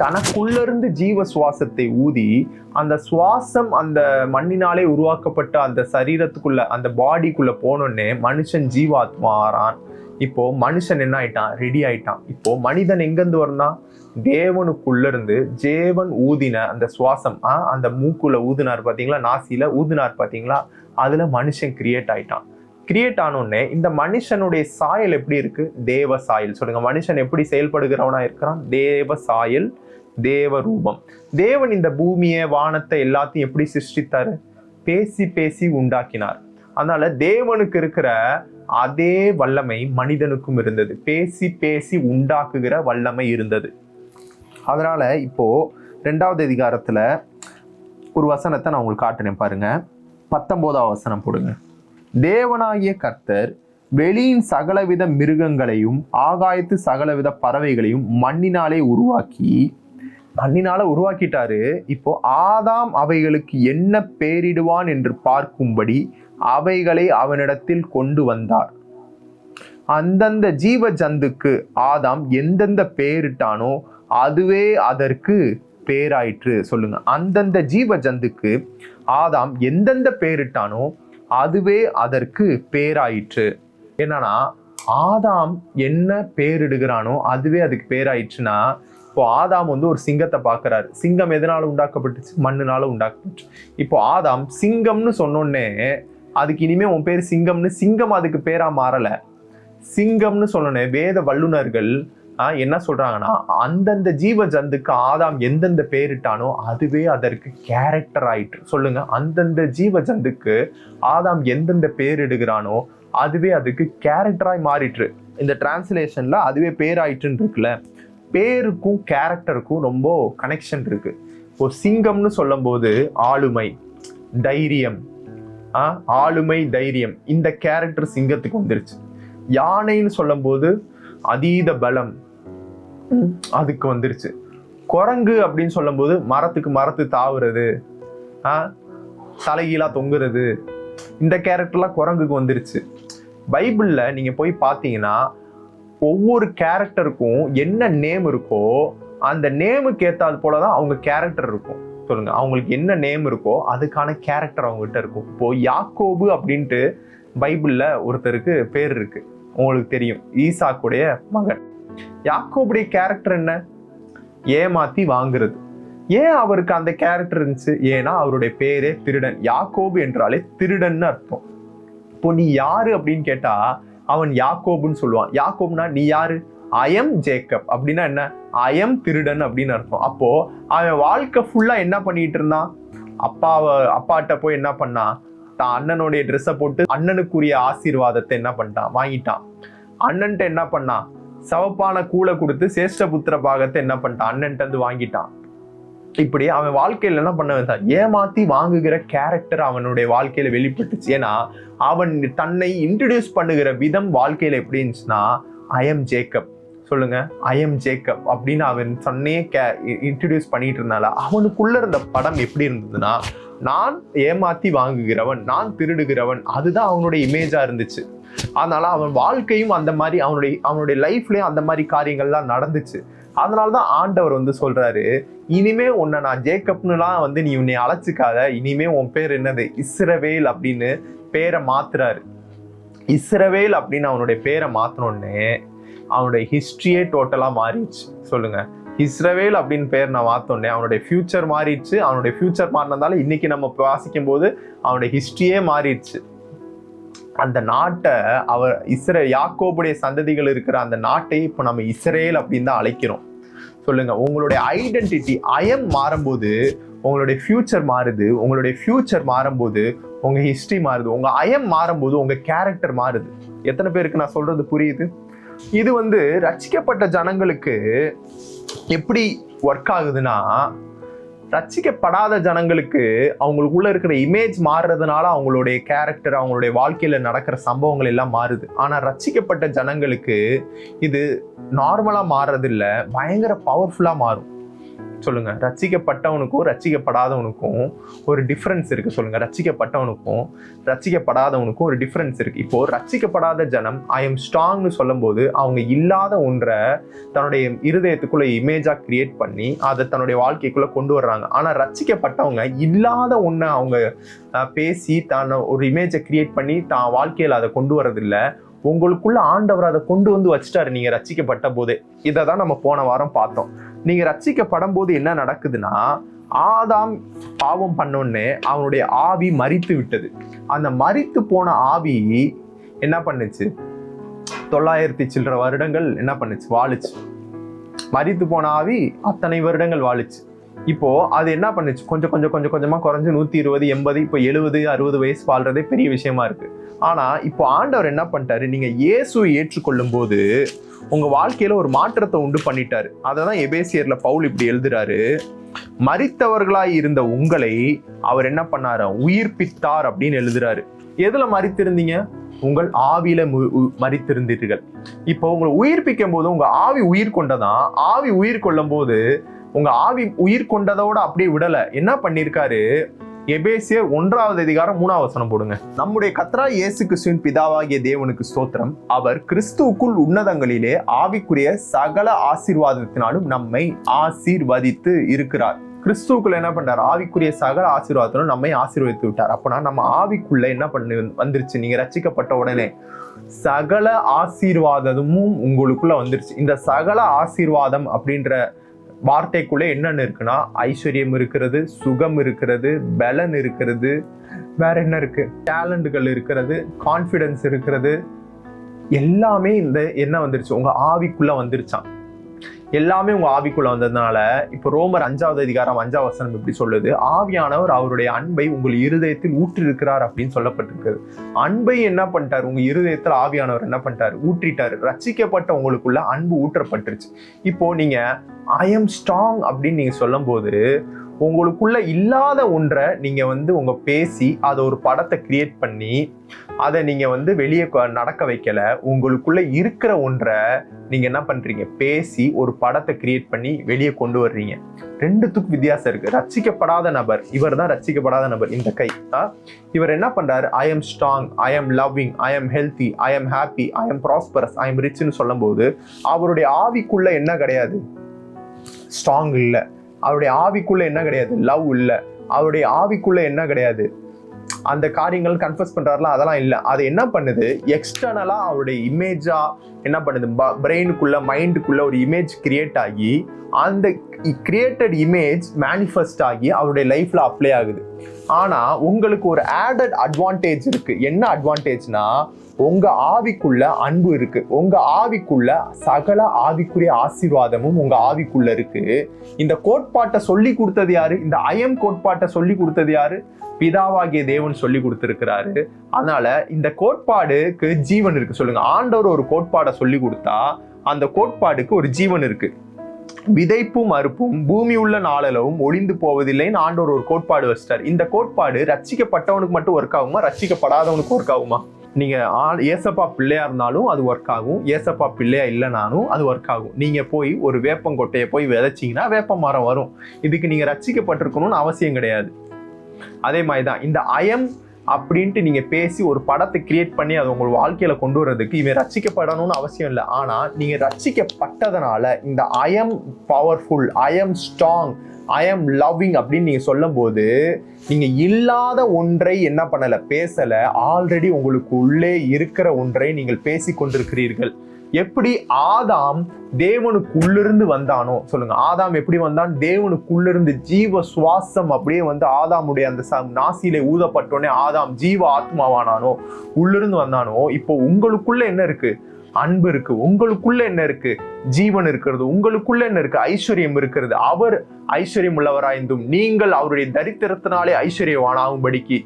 தனக்குள்ள இருந்து ஜீவ சுவாசத்தை ஊதி, அந்த சுவாசம் அந்த மண்ணினாலே உருவாக்கப்பட்ட அந்த சரீரத்துக்குள்ள, அந்த பாடிக்குள்ள போனோடனே மனுஷன் ஜீவாத்மா ஆறான். இப்போ மனுஷன் என்ன ஆயிட்டான்? ரெடி ஆயிட்டான். இப்போ மனிதன் எங்கிருந்து வரணும்? தேவனுக்குள்ள இருந்து தேவன் ஊதின அந்த சுவாசம், அந்த மூக்குல ஊதினார் பாத்தீங்களா, நாசியில ஊதினார் பாத்தீங்களா, அதுல மனுஷன் கிரியேட் ஆயிட்டான். கிரியேட் ஆனோடனே இந்த மனுஷனுடைய சாயல் எப்படி இருக்கு? தேவ சாயல். சொல்லுங்க, மனுஷன் எப்படி செயல்படுகிறவனா இருக்கிறான்? தேவ சாயல், தேவ ரூபம். தேவன் இந்த பூமியை, வானத்தை எல்லாத்தையும் எப்படி சிருஷ்டித்தாரு? பேசி பேசி உண்டாக்கினார். அதனால தேவனுக்கு இருக்கிற அதே வல்லமை மனிதனுக்கும் இருந்தது. பேசி பேசி உண்டாக்குகிற வல்லமை இருந்தது. அதனால இப்போ 2வது அதிகாரத்துல ஒரு வசனத்தை நான் உங்களுக்கு காட்டுறேன் பாருங்க. 19வது வசனம் போடுங்க. தேவனாகிய கர்த்தர் வெளியின் சகலவித மிருகங்களையும் ஆகாயத்து சகலவித பறவைகளையும் மண்ணினாலே உருவாக்கிட்டாரு. இப்போ ஆதாம் அவைகளுக்கு என்ன பேரிடுவான் என்று பார்க்கும்படி அவைகளை அவனிடத்தில் கொண்டு வந்தார். அந்தந்த ஜீவ ஜந்துக்கு ஆதாம் எந்தெந்த பேரிட்டானோ அதுவே அதற்கு பேராயிற்று. சொல்லுங்க, அந்தந்த ஜீவ ஜந்துக்கு ஆதாம் எந்தெந்த பேரிட்டானோ அதுவே அதற்கு பேராயிற்று. என்னன்னா, ஆதாம் என்ன பேரிடுகிறானோ அதுவே அதுக்கு பேராயிற்றுனா, இப்போ ஆதாம் ஒரு சிங்கத்தை பார்க்கிறாரு. சிங்கம் எதனால உண்டாக்கப்பட்டுச்சு? மண்ணுனால உண்டாக்கப்பட்டுச்சு. இப்போ ஆதாம் சிங்கம்னு சொன்னோடனே அதுக்கு இனிமே உன் பேர் சிங்கம்னு, சிங்கம் அதுக்கு பேரா மாறல. சிங்கம்னு சொன்னோடனே வேத வல்லுநர்கள் என்ன சொல்றாங்கன்னா, அந்தந்த ஜீவ ஜந்துக்கு ஆதாம் எந்தெந்த பேரிட்டானோ அதுவே அதற்கு கேரக்டர் ஆயிற்று. சொல்லுங்க, அந்தந்த ஜீவ ஜந்துக்கு ஆதாம் எந்தெந்த பேரிடுகிறானோ அதுவே அதுக்கு கேரக்டராய் மாறிற்று. இந்த டிரான்ஸ்லேஷன்ல அதுவே பேராயிற்றுன்னு இருக்குல்ல, பேருக்கும் கேரக்டருக்கும் ரொம்ப கனெக்ஷன் இருக்கு. இப்போ சிங்கம்னு சொல்லும் போது ஆளுமை, தைரியம், ஆளுமை, தைரியம், இந்த கேரக்டர் சிங்கத்துக்கு வந்துருச்சு. யானைன்னு சொல்லும் போது அதீத பலம், அதுக்கு வந்துருச்சு. குரங்கு அப்படின்னு சொல்லும் போது மரத்து தாவுறது, தலைகீழா தொங்குறது, இந்த கேரக்டர்லாம் குரங்குக்கு வந்துருச்சு. பைபிள்ல நீங்க போய் பார்த்தீங்கன்னா ஒவ்வொரு கேரக்டருக்கும் என்ன நேம் இருக்கோ அந்த நேமுக்கு ஏத்தாது போலதான் அவங்க கேரக்டர் இருக்கும். சொல்லுங்க, அவங்களுக்கு என்ன நேம் இருக்கோ அதுக்கான கேரக்டர் அவங்க கிட்ட இருக்கும். இப்போ யாக்கோபு அப்படின்ட்டு பைபிள்ல ஒருத்தருக்கு பேர் இருக்கு, உங்களுக்கு தெரியும், ஈசாக்குடைய மகன். யாக்கோபுடைய கேரக்டர் என்ன? ஏமாத்தி வாங்குறது. ஏன் அவருக்கு அந்த கேரக்டர் இருந்துச்சு? ஏன்னா அவருடைய பேரே திருடன். யாக்கோபு என்றாலே திருடன்னு அர்த்தம். இப்போ நீ யாரு அப்படின்னு கேட்டா அவன் யாக்கோபுன்னு சொல்லுவான். யாக்கோப்னா நீ யாரு? I'm Jacob. அப்படின்னா என்ன? ஐஎம் திருடன் அப்படின்னு அர்த்தம். அப்போ அவன் வாழ்க்கை ஃபுல்லா என்ன பண்ணிட்டு இருந்தான்? அப்பாட்ட போய் என்ன பண்ணான்? தான் அண்ணனுடைய ட்ரெஸ்ஸை போட்டு அண்ணனுக்குரிய ஆசீர்வாதத்தை என்ன பண்ணிட்டான்? வாங்கிட்டான். அண்ணன்ட்ட என்ன பண்ணான்? சவப்பான கூளை கொடுத்து சேஷ்ட புத்திர பாகத்தை என்ன பண்ணிட்டான்? அண்ணன்ட்ட இருந்து வாங்கிட்டான். இப்படி அவன் வாழ்க்கையில என்ன பண்ண வந்தான்? ஏமாத்தி வாங்குகிற கேரக்டர் அவனுடைய வாழ்க்கையில வெளிப்பட்டுச்சு. ஏன்னா அவன் தன்னை இன்ட்ரடியூஸ் பண்ணுகிற விதம் வாழ்க்கையில எப்படி இருந்துச்சுன்னா, ஐஎம் ஜேக்கப். சொல்லுங்க, ஐஎம் ஜேக்கப் அப்படின்னு அவன் தன்னையே இன்ட்ரடியூஸ் பண்ணிட்டு இருந்தால அவனுக்குள்ள இருந்த படம் எப்படி இருந்ததுன்னா, நான் ஏமாத்தி வாங்குகிறவன், நான் திருடுகிறவன், அதுதான் அவனுடைய இமேஜா இருந்துச்சு. அதனால அவன் வாழ்க்கையும் அந்த மாதிரி அவனுடைய லைஃப்லயும் அந்த மாதிரி காரியங்கள்லாம் நடந்துச்சு. அதனாலதான் ஆண்டவர் வந்து சொல்றாரு, இனிமே உன்னை நான் ஜேக்கப்னுலாம் வந்து நீ உன்னை அழைச்சிக்காத, இனிமே உன் பேர் என்னது இஸ்ரவேல் அப்படின்னு பேரை மாத்துறாரு. இஸ்ரவேல் அப்படின்னு அவனுடைய பேரை மாத்தினோடனே அவனுடைய ஹிஸ்டரியே டோட்டலா மாறிடுச்சு. சொல்லுங்க, இஸ்ரவேல் அப்படின்னு பேர் நான் மாத்தோடனே அவனுடைய ஃபியூச்சர் மாறிடுச்சு. அவனுடைய ஃபியூச்சர் மாறினதால இன்னைக்கு நம்ம வாசிக்கும் போது அவனுடைய ஹிஸ்டரியே மாறிடுச்சு. அந்த நாட்டை யாக்கோபுடைய சந்ததிகள் இருக்கிற அந்த நாட்டை இப்போ நம்ம இஸ்ரேல் அப்படின்னு தான் அழைக்கிறோம். சொல்லுங்க, உங்களுடைய ஐடென்டிட்டி ஐஎம் மாறும்போது உங்களுடைய ஃபியூச்சர் மாறுது. உங்களுடைய ஃபியூச்சர் மாறும்போது உங்க ஹிஸ்டரி மாறுது. உங்க ஐஎம் மாறும்போது உங்க கேரக்டர் மாறுது. எத்தனை பேருக்கு நான் சொல்றது புரியுது? இது வந்து ரட்சிக்கப்பட்ட ஜனங்களுக்கு எப்படி ஒர்க் ஆகுதுன்னா, ரட்சிக்கப்படாத ஜனங்களுக்கு அவங்களுக்குள்ள இருக்கிற இமேஜ் மாறுறதுனால அவங்களுடைய கேரக்டர், அவங்களுடைய வாழ்க்கையில நடக்கிற சம்பவங்கள் எல்லாம் மாறுது. ஆனா ரட்சிக்கப்பட்ட ஜனங்களுக்கு இது நார்மலா மாறுறது இல்ல, பயங்கர பவர்ஃபுல்லா மாறும். சொல்லுங்க, ரட்சிக்கப்பட்டவனுக்கும் ரட்சிக்கப்படாதவனுக்கும் ஒரு டிஃபரன்ஸ் இருக்கு. சொல்லுங்க, ரட்சிக்கப்பட்டவனுக்கும் ரட்சிக்கப்படாதவனுக்கும் ஒரு டிஃபரன்ஸ் இருக்கு. இப்போ ரட்சிக்கப்படாத ஜனம் ஐ எம் ஸ்ட்ராங்னு சொல்லும் போது அவங்க இல்லாத ஒன்றை தன்னுடைய இருதயத்துக்குள்ள இமேஜா கிரியேட் பண்ணி அதை தன்னுடைய வாழ்க்கைக்குள்ள கொண்டு வர்றாங்க. ஆனா ரட்சிக்கப்பட்டவங்க இல்லாத ஒன்றை அவங்க பேசி தான் ஒரு இமேஜை கிரியேட் பண்ணி தான் வாழ்க்கையில அதை கொண்டு வர்றதில்லை. உங்களுக்குள்ள ஆண்டவர் அதை கொண்டு வந்து வச்சுட்டாரு நீங்க ரட்சிக்கப்பட்ட போதே. இதை தான் நம்ம போன வாரம் பார்த்தோம். நீங்க ரட்சிக்கப்படும் போது என்ன நடக்குதுன்னா, ஆதாம் பாவம் பண்ணோன்னே அவனுடைய ஆவி மரித்து விட்டது. அந்த மரித்து போன ஆவி என்ன பண்ணுச்சு? 900 சில்லற வருடங்கள் என்ன பண்ணுச்சு? வாழுச்சு. மரித்து போன ஆவி அத்தனை வருடங்கள் வாழுச்சு. இப்போ அது என்ன பண்ணுச்சு? கொஞ்சம் கொஞ்சமா குறைஞ்சு 120, 80, இப்போ 70, 60 வயசு வாழ்றதே பெரிய விஷயமா இருக்கு. ஆனா இப்போ ஆண்டவர் என்ன பண்ணிட்டாரு? நீங்க இயேசுவை ஏற்றுக்கொள்ளும் போது உங்க வாழ்க்கையில ஒரு மாற்றத்தை உண்டு பண்ணிட்டாரு. அததான் எபேசியர்ல பவுல் இப்படி எழுதுறாரு, மரித்தவர்களாய் இருந்த உங்களை அவர் என்ன பண்ணாரு? உயிர்ப்பித்தார் அப்படின்னு எழுதுறாரு. எதுல மரித்திருந்தீங்க? உங்கள் ஆவியில மரித்திருந்தீர்கள். இப்போ உங்களை உயிர்ப்பிக்கும் போது உங்க ஆவி உயிர் கொண்டதான். ஆவி உயிர் கொள்ளும் போது உங்க ஆவி உயிர் கொண்டதோட அப்படியே விடல, என்ன பண்ணிருக்காரு? எபேசியர் 1:3 போடுங்க. நம்முடைய கர்த்தராகிய இயேசு கிறிஸ்துவின் பிதாவாகிய தேவனுக்கு ஸ்தோத்திரம். அவர் கிறிஸ்துவுக்குள் உன்னதங்களிலே ஆவிக்குரிய சகல ஆசீர்வாதத்தினாலும் நம்மை ஆசீர்வதித்து இருக்கிறார். கிறிஸ்துவுக்குள்ள என்ன பண்றாரு? ஆவிக்குரிய சகல ஆசீர்வாதத்தினாலும் நம்மை ஆசீர்வதித்து விட்டார். அப்பனா நம்ம ஆவிக்குள்ள என்ன பண்ணி வந்துருச்சு? நீங்க ரட்சிக்கப்பட்ட உடனே சகல ஆசீர்வாதமும் உங்களுக்குள்ள வந்துருச்சு. இந்த சகல ஆசீர்வாதம் அப்படின்ற வார்த்தைக்குள்ள என்னென்ன இருக்குன்னா, ஐஸ்வர்யம் இருக்கிறது, சுகம் இருக்கிறது, பலன் இருக்கிறது, வேற என்ன இருக்கு? டேலண்ட்கள் இருக்கிறது, கான்ஃபிடன்ஸ் இருக்கிறது. எல்லாமே இந்த என்ன வந்துருச்சு? உங்க ஆவிக்குள்ள வந்துருச்சான். எல்லாமே உங்க ஆவிக்குள்ள வந்ததுனால இப்போ ரோமர் 5:5 இப்படி சொல்லுது, ஆவியானவர் அவருடைய அன்பை உங்கள் இருதயத்தில் ஊற்றிருக்கிறார் அப்படின்னு சொல்லப்பட்டிருக்குது. அன்பை என்ன பண்ணிட்டாரு? உங்க இருதயத்தில் ஆவியானவர் என்ன பண்ணிட்டாரு? ஊற்றிட்டாரு. ரட்சிக்கப்பட்ட உங்களுக்குள்ள அன்பு ஊற்றப்பட்டுருச்சு. இப்போ நீங்க ஐ எம் ஸ்ட்ராங் அப்படின்னு நீங்க சொல்லும் போது உங்களுக்குள்ள இல்லாத ஒன்றை நீங்க உங்க பேசி அதை ஒரு படத்தை கிரியேட் பண்ணி அதை நீங்க வெளியே நடக்க வைக்கல. உங்களுக்குள்ள இருக்கிற ஒன்றை நீங்க என்ன பண்றீங்க? பேசி ஒரு படத்தை கிரியேட் பண்ணி வெளியே கொண்டு வர்றீங்க. ரெண்டுத்துக்கும் வித்தியாசம் இருக்கு. ரட்சிக்கப்படாத நபர், இவர் தான் ரட்சிக்கப்படாத நபர். இந்த கை இவர் என்ன பண்றாரு? I am strong, I am loving, I am healthy, I am happy, I am prosperous, I am ரிச்னு சொல்லும் போது அவருடைய ஆவிக்குள்ள என்ன கிடையாது? ஸ்ட்ராங் இல்லை. அவருடைய ஆவிக்குள்ள என்ன கிடையாது? லவ் இல்லை. அவருடைய ஆவிக்குள்ள என்ன கிடையாது? அந்த காரியங்கள் கன்ஃபஸ் பண்றாருல, அதெல்லாம் இல்லை. அது என்ன பண்ணுது? எக்ஸ்டர்னலா அவருடைய இமேஜா என்ன பண்ணுது? பிரெயினுக்குள்ள மைண்டுக்குள்ள ஒரு இமேஜ் கிரியேட் ஆகி அந்த கிரியேட்டட் இமேஜ் மேனிஃபெஸ்ட் ஆகி அவருடைய லைஃப்ல அப்ளை ஆகுது. ஆனா உங்களுக்கு ஒரு ஆடட் அட்வான்டேஜ் இருக்கு. என்ன அட்வான்டேஜ்னா, உங்க ஆவிக்குள்ள அன்பு இருக்கு. உங்க ஆவிக்குள்ள சகல ஆவிக்குரிய ஆசீர்வாதமும் உங்க ஆவிக்குள்ள இருக்கு. இந்த கோட்பாட்டை சொல்லி கொடுத்தது யாரு? இந்த ஐஎம் கோட்பாட்டை சொல்லி கொடுத்தது யாரு? பிதாவாகிய தேவன் சொல்லி கொடுத்திருக்கிறாரு. அதனால இந்த கோட்பாடுக்கு ஜீவன் இருக்கு. சொல்லுங்க, ஆண்டவர் ஒரு கோட்பாடை சொல்லி கொடுத்தா அந்த கோட்பாடுக்கு ஒரு ஜீவன் இருக்கு. விதைப்பும் அறுப்பும் பூமி உள்ள நாளளவும் ஒளிந்து போவதில்லைன்னு ஆண்டவர் ஒரு கோட்பாடு வச்சிட்டார். இந்த கோட்பாடு ரட்சிக்கப்பட்டவனுக்கு மட்டும் ஒர்க் ஆகுமா? ரட்சிக்கப்படாதவனுக்கு ஒர்க் ஆகுமா? நீங்க ஏசப்பா பிள்ளையா இருந்தாலும் அது ஒர்க் ஆகும். ஏசப்பா பிள்ளையா இல்லைனாலும் அது ஒர்க் ஆகும். நீங்க போய் ஒரு வேப்பங்கொட்டையை போய் விதைச்சிங்கன்னா வேப்ப மரம் வரும். இதுக்கு நீங்க ரட்சிக்கப்பட்டிருக்கணும்னு அவசியம் கிடையாது. அதே மாதிரிதான் இந்த ஐஎம் அப்படின்ட்டு நீங்க பேசி ஒரு படத்தை கிரியேட் பண்ணி அதை உங்க வாழ்க்கையில கொண்டு வர்றதுக்கு இவன் ரட்சிக்கப்படணும்னு அவசியம் இல்லை. ஆனா நீங்க ரட்சிக்கப்பட்டதனால இந்த I am powerful, I am strong, I am loving அப்படின்னு நீங்க சொல்லும் போது நீங்க இல்லாத ஒன்றை என்ன பண்ணல, பேசல, ஆல்ரெடி உங்களுக்கு உள்ளே இருக்கிற ஒன்றை நீங்கள் பேசி கொண்டிருக்கிறீர்கள். எப்படி ஆதாம் தேவனுக்குள்ளிருந்து வந்தானோ, சொல்லுங்க, ஆதாம் எப்படி வந்தான்? தேவனுக்குள்ளிருந்து ஜீவ சுவாசம் அப்படியே வந்து ஆதாமுடைய அந்த நாசியிலே ஊதப்பட்டோடனே ஆதாம் ஜீவ ஆத்மாவானானோ, உள்ளிருந்து வந்தானோ, இப்போ உங்களுக்குள்ள என்ன இருக்கு? அன்பு இருக்கு. உங்களுக்குள்ள என்ன இருக்கு? ஜீவன் இருக்கிறது. உங்களுக்குள்ள என்ன இருக்கு? ஐஸ்வர்யம் இருக்கிறது. அவர் ஐஸ்வர்யம் உள்ளவராய்ந்தும் நீங்கள் அவருடைய தரித்திரத்தினாலே ஐஸ்வர்யவானாகும்படிக்கு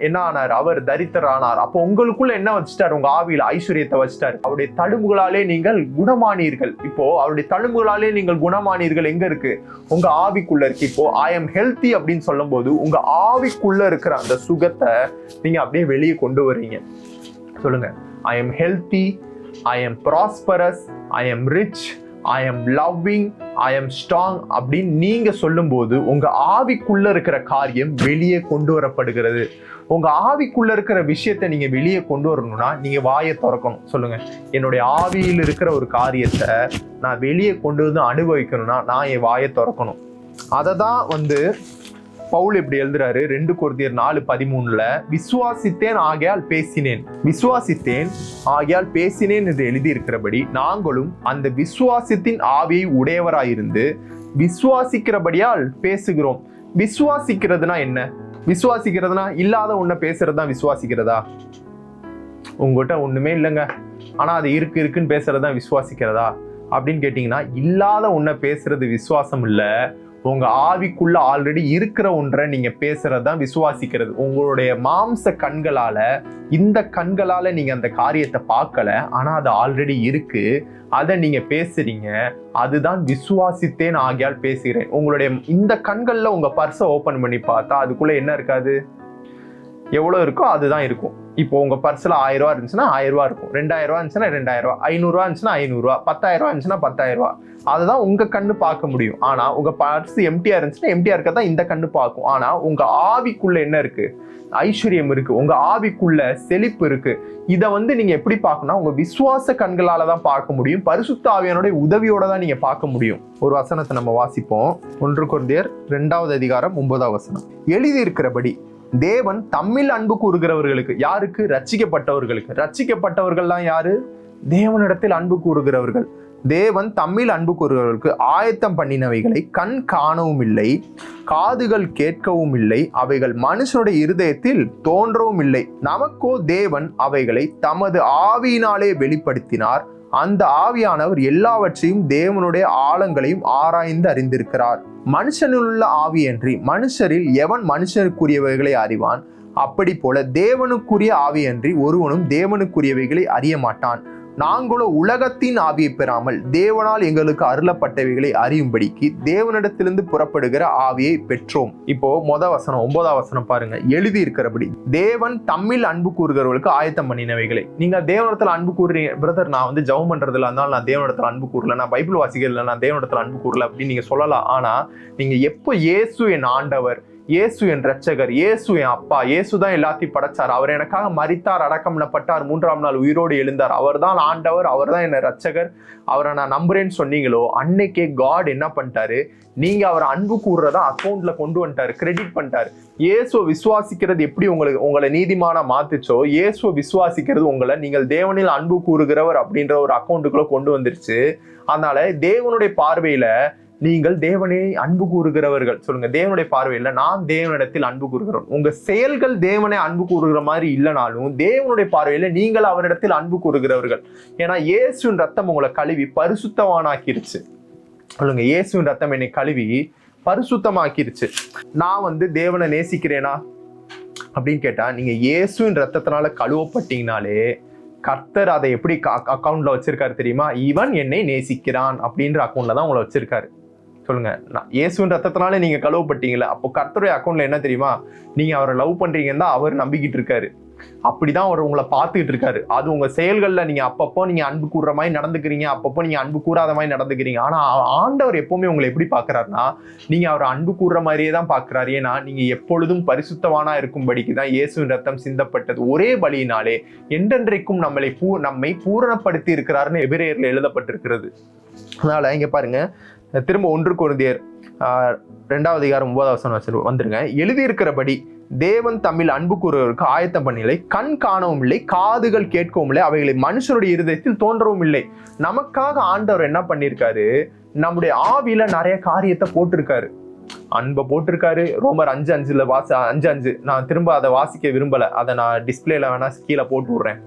என்ன ஆனார்? அவர் தரித்திரானார். அப்போ உங்களுக்குள்ள என்ன வச்சுட்டார்? உங்க ஆவியில ஐஸ்வர்யத்தை வச்சுட்டார். அவருடைய தழும்புகளாலே நீங்கள் குணமானீர்கள். இப்போ அவருடைய தழும்புகளாலே நீங்கள் குணமானீர்கள் எங்க இருக்கு? உங்க ஆவிக்குள்ள இருக்கு. இப்போ ஐ எம் ஹெல்த்தி அப்படின்னு சொல்லும் போது உங்க ஆவிக்குள்ள இருக்கிற அந்த சுகத்தை நீங்க அப்படியே வெளியே கொண்டு வர்றீங்க. சொல்லுங்க, I am healthy, I am prosperous, I am rich, I am loving, I am strong அப்படின்னு நீங்க சொல்லும்போது உங்க ஆவிக்குள்ள இருக்கிற காரியம் வெளியே கொண்டு வரப்படுகிறது. உங்க ஆவிக்குள்ள இருக்கிற விஷயத்தை நீங்க வெளியே கொண்டு வரணும்னா நீங்க வாயை திறக்கணும். சொல்லுங்க, என்னுடைய ஆவியில் இருக்கிற ஒரு காரியத்தை நான் வெளியே கொண்டு வந்து அனுபவிக்கணும்னா நான் என் வாயை திறக்கணும். அதை தான் வந்து பவுல் இப்படி எழுதுறாரு 2 கொரிந்தியர் 4:13 விசுவாசித்தேன் ஆகையால் பேசினேன், விசுவாசித்தேன் ஆகையால் பேசினேன் என்று எழுதியிருக்கிறபடி நாங்களும் அந்த விசுவாசத்தின் ஆவியை உடையவராயிருந்து விசுவாசிக்கிறபடியால் பேசுகிறோம். விசுவாசிக்கிறதுனா என்ன? விசுவாசிக்கிறதுனா இல்லாத ஒன்றை பேசுறது தான் விசுவாசிக்கிறதா? உங்ககிட்ட ஒண்ணுமே இல்லைங்க, ஆனா அது இருக்குன்னு பேசுறதுதான் விசுவாசிக்கிறதா அப்படின்னு கேட்டீங்கன்னா, இல்லாத ஒன்றை பேசுறது விசுவாசம் இல்லை. உங்க ஆவிக்குள்ள ஆல்ரெடி இருக்கிற ஒன்றை நீங்க பேசுறதுதான் விசுவாசிக்கிறது. உங்களுடைய மாம்ச கண்களால, இந்த கண்களால நீங்க அந்த காரியத்தை பார்க்கல, ஆனா அது ஆல்ரெடி இருக்கு, அதை நீங்க பேசுறீங்க. அதுதான் விசுவாசித்தேன் ஆகியால் பேசுகிறேன். உங்களுடைய இந்த கண்கள்ல உங்க பர்ஸை ஓபன் பண்ணி பார்த்தா அதுக்குள்ள என்ன இருக்காது? எவ்வளவு இருக்கோ அதுதான் இருக்கும். இப்போ உங்க பர்ஸ்ல 1000 ரூபா இருந்துச்சுன்னா 1000 ரூபா இருக்கும், 2000 ரூபா இருந்துச்சுன்னா 2000 ரூபா, 500 ரூபா இருந்துச்சுன்னா 500 ரூபா, 10,000 ரூபா இருந்துச்சுன்னா 10,000 ரூபா. அதுதான் உங்க கண்ணு பார்க்க முடியும். ஆனா உங்க பர்ஸ் எம்டியா இருந்துச்சுன்னா எம்டியா இருக்கதான் இந்த கண்ணு பார்க்கும். ஆனா உங்க ஆவிக்குள்ள என்ன இருக்கு? ஐஸ்வர்யம் இருக்கு. உங்க ஆவிக்குள்ள செழிப்பு இருக்கு. இதை வந்து நீங்க எப்படி பார்க்கணும்? உங்க விசுவாச கண்களால தான் பார்க்க முடியும். பரிசுத்த ஆவியானுடைய உதவியோட தான் நீங்க பார்க்க முடியும். ஒரு வசனத்தை நம்ம வாசிப்போம். 1 கொரிந்தியர் 2:9 எழுதி இருக்கிறபடி தேவன் தம்மில் அன்பு கூறுகிறவர்களுக்கு, யாருக்கு? ரட்சிக்கப்பட்டவர்களுக்கு. ரட்சிக்கப்பட்டவர்கள்லாம் யாரு? தேவனிடத்தில் அன்பு கூறுகிறவர்கள். தேவன் தம்மில் அன்பு கூறுகிறவர்களுக்கு ஆயத்தம் பண்ணினவைகளை கண் காணவும் இல்லை, காதுகள் கேட்கவும் இல்லை, அவைகள் மனுஷனுடைய இருதயத்தில் தோன்றவும் இல்லை. நமக்கோ தேவன் அவைகளை தமது ஆவியினாலே வெளிப்படுத்தினார். அந்த ஆவியானவர் எல்லாவற்றையும் தேவனுடைய ஆழங்களையும் ஆராய்ந்து அறிந்திருக்கிறார். மனுஷனுள்ள ஆவியன்றி மனுஷரில் எவன் மனுஷனுக்குரியவைகளை அறிவான்? அப்படி போல தேவனுக்குரிய ஆவியன்றி ஒருவனும் தேவனுக்குரியவைகளை அறிய மாட்டான். நாங்களோ உலகத்தின் ஆவியை பெறாமல் தேவனால் எங்களுக்கு அருளப்பட்டவைகளை அறியும்படிக்கு தேவனிடத்திலிருந்து புறப்படுகிற ஆவியை பெற்றோம். இப்போ 9 பாருங்க. எழுதி இருக்கிறபடி தேவன் தம்மில் அன்பு கூறுகிறவர்களுக்கு ஆயத்தம் பண்ணினவைகளை. நீங்க தேவனிடத்துல அன்பு கூறுறீங்க, பிரதர் நான் வந்து ஜெபம் பண்றதுல இருந்தாலும் நான் தேவனிடத்துல அன்பு கூறல, நான் பைபிள் வாசிக்கிறதுல நான் தேவனிடத்துல அன்பு கூறல அப்படின்னு நீங்க சொல்லலாம். ஆனா நீங்க எப்போ இயேசு என் ஆண்டவர், இயேசு என் ரட்சகர், இயேசு என் அப்பா, இயேசு தான் எல்லாத்தையும் படைச்சார், அவர் எனக்காக மரித்தார், அடக்கம் பண்ணப்பட்டார், 3ஆம் நாள் உயிரோடு எழுந்தார், அவர் தான் ஆண்டவர், அவர் தான் என்ன ரட்சகர், அவரை நான் நம்புறேன்னு சொன்னீங்களோ அன்னைக்கே காட் என்ன பண்ணிட்டாரு? நீங்க அவரை அன்பு கூறுறதா அக்கௌண்ட்ல கொண்டு வந்துட்டாரு, கிரெடிட் பண்ணிட்டாரு. இயேசுவை விசுவாசிக்கிறது எப்படி உங்களை நீதிமான மாத்துச்சோ, இயேசுவை விசுவாசிக்கிறது உங்களை நீங்கள் தேவனில் அன்பு கூறுகிறவர் அப்படின்ற ஒரு அக்கௌண்ட்டுக்குள்ள கொண்டு வந்துருச்சு. அதனால தேவனுடைய பார்வையில நீங்கள் தேவனை அன்பு கூறுகிறவர்கள். சொல்லுங்க, தேவனுடைய பார்வையில் நான் தேவனிடத்தில் அன்பு கூறுகிறோம். உங்க செயல்கள் தேவனை அன்பு கூறுகிற மாதிரி இல்லைனாலும் தேவனுடைய பார்வையில நீங்கள் அவரிடத்தில் அன்பு கூறுகிறவர்கள். ஏன்னா இயேசுவின் ரத்தம் உங்களை கழுவி பரிசுத்தவானாக்கிருச்சு. சொல்லுங்க, இயேசுவின் ரத்தம் என்னை கழுவி பரிசுத்தமாக்கிருச்சு. நான் வந்து தேவனை நேசிக்கிறேனா அப்படின்னு கேட்டா, நீங்க இயேசுவின் ரத்தத்தினால கழுவப்பட்டீங்கனாலே கர்த்தர் அதை எப்படி அக்கௌண்ட்ல வச்சிருக்காரு தெரியுமா? இவன் என்னை நேசிக்கிறான் அப்படின்ற அக்கௌண்ட்ல தான் உங்களை வச்சிருக்காரு. சொல்லுங்க, இயேசுவின் ரத்தத்தினால நீங்க கழுவப்பட்டீங்களா? அப்போ கர்த்தருடைய அக்கௌண்ட்ல என்ன தெரியுமா? நீங்க அவரை லவ் பண்றீங்கன்னு தான் அவர் நம்பிக்கிட்டு இருக்காரு. அப்படிதான் அவர் உங்களை பார்த்துக்கிட்டு இருக்காரு. அது உங்க செயல்கள்ல நீங்க அப்பப்போ நீங்க அன்பு கூறுற மாதிரி நடந்துக்கிறீங்க, அப்பப்போ நீங்க அன்பு கூறாத மாதிரி நடந்துக்கிறீங்க. ஆனா ஆண்டவர் எப்பவுமே உங்களை எப்படி பாக்குறாருன்னா, நீங்க அவர் அன்பு கூறுற மாதிரியே தான் பாக்குறாரு. ஏன்னா நீங்க எப்பொழுதும் பரிசுத்தவானா இருக்கும்படிக்கு தான் இயேசுவின் ரத்தம் சிந்தப்பட்டது. ஒரே பலியினாலே என்றென்றைக்கும் நம்மை பூரணப்படுத்தி இருக்கிறாருன்னு எபிரேயர்ல எழுதப்பட்டிருக்கிறது. அதனால இங்க பாருங்க, திரும்ப 1 கொரிந்தியர் 2வது அதிகாரம் 9வது வசனம் வந்துருங்க. எழுதியிருக்கிறபடி தேவன் தம்மில் அன்பு கூறுவதற்கு ஆயத்தம் பண்ணவில்லை, கண் காணவும் இல்லை, காதுகள் கேட்கவும் இல்லை, அவைகளை மனுஷனுடைய இருதயத்தில் தோன்றவும் இல்லை. நமக்காக ஆண்டவர் என்ன பண்ணிருக்காரு, நம்முடைய ஆவியில நிறைய காரியத்தை போட்டிருக்காரு. அன்பை போட்டிருக்காரு. ரோமர் 5:5 நான் திரும்ப அதை வாசிக்க விரும்பல, அதை நான் டிஸ்பிளேல வேணா கீழே போட்டு விடுறேன்.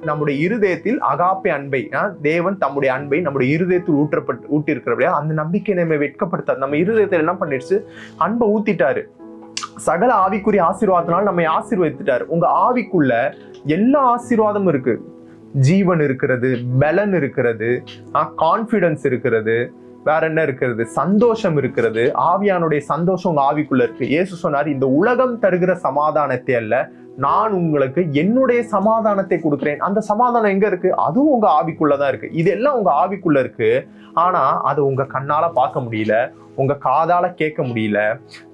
நம்முடைய இருதயத்தில் அகாப்பே அன்பை, தேவன் தம்முடைய அன்பை நம்முடைய இருதயத்தில் ஊட்டி இருக்கிறபடியா அந்த நம்பிக்கை நம்ம வெட்கப்படுத்தாது. நம்ம இருதயத்தில் என்ன பண்ணிடுச்சு, அன்பை ஊத்திட்டாரு. சகல ஆவிக்குரிய ஆசீர்வாதத்தினால நம்ம ஆசீர்வதித்துட்டாரு. உங்க ஆவிக்குள்ள எல்லா ஆசீர்வாதமும் இருக்கு. ஜீவன் இருக்கிறது, பலன் இருக்கிறது, கான்பிடன்ஸ் இருக்கிறது, வேற என்ன இருக்கிறது, சந்தோஷம் இருக்கிறது. ஆவியானுடைய சந்தோஷம் உங்க ஆவிக்குள்ள இருக்கு. இயேசு சொன்னார், இந்த உலகம் தருகிற சமாதானத்தை அல்ல, நான் உங்களுக்கு என்னுடைய சமாதானத்தை கொடுக்கிறேன். அந்த சமாதானம் எங்க இருக்கு, அதுவும் உங்க ஆவிக்குள்ளதான் இருக்கு. இதெல்லாம் உங்க ஆவிக்குள்ள இருக்கு. ஆனா அது உங்க கண்ணால பார்க்க முடியல, உங்க காதால கேட்க முடியல.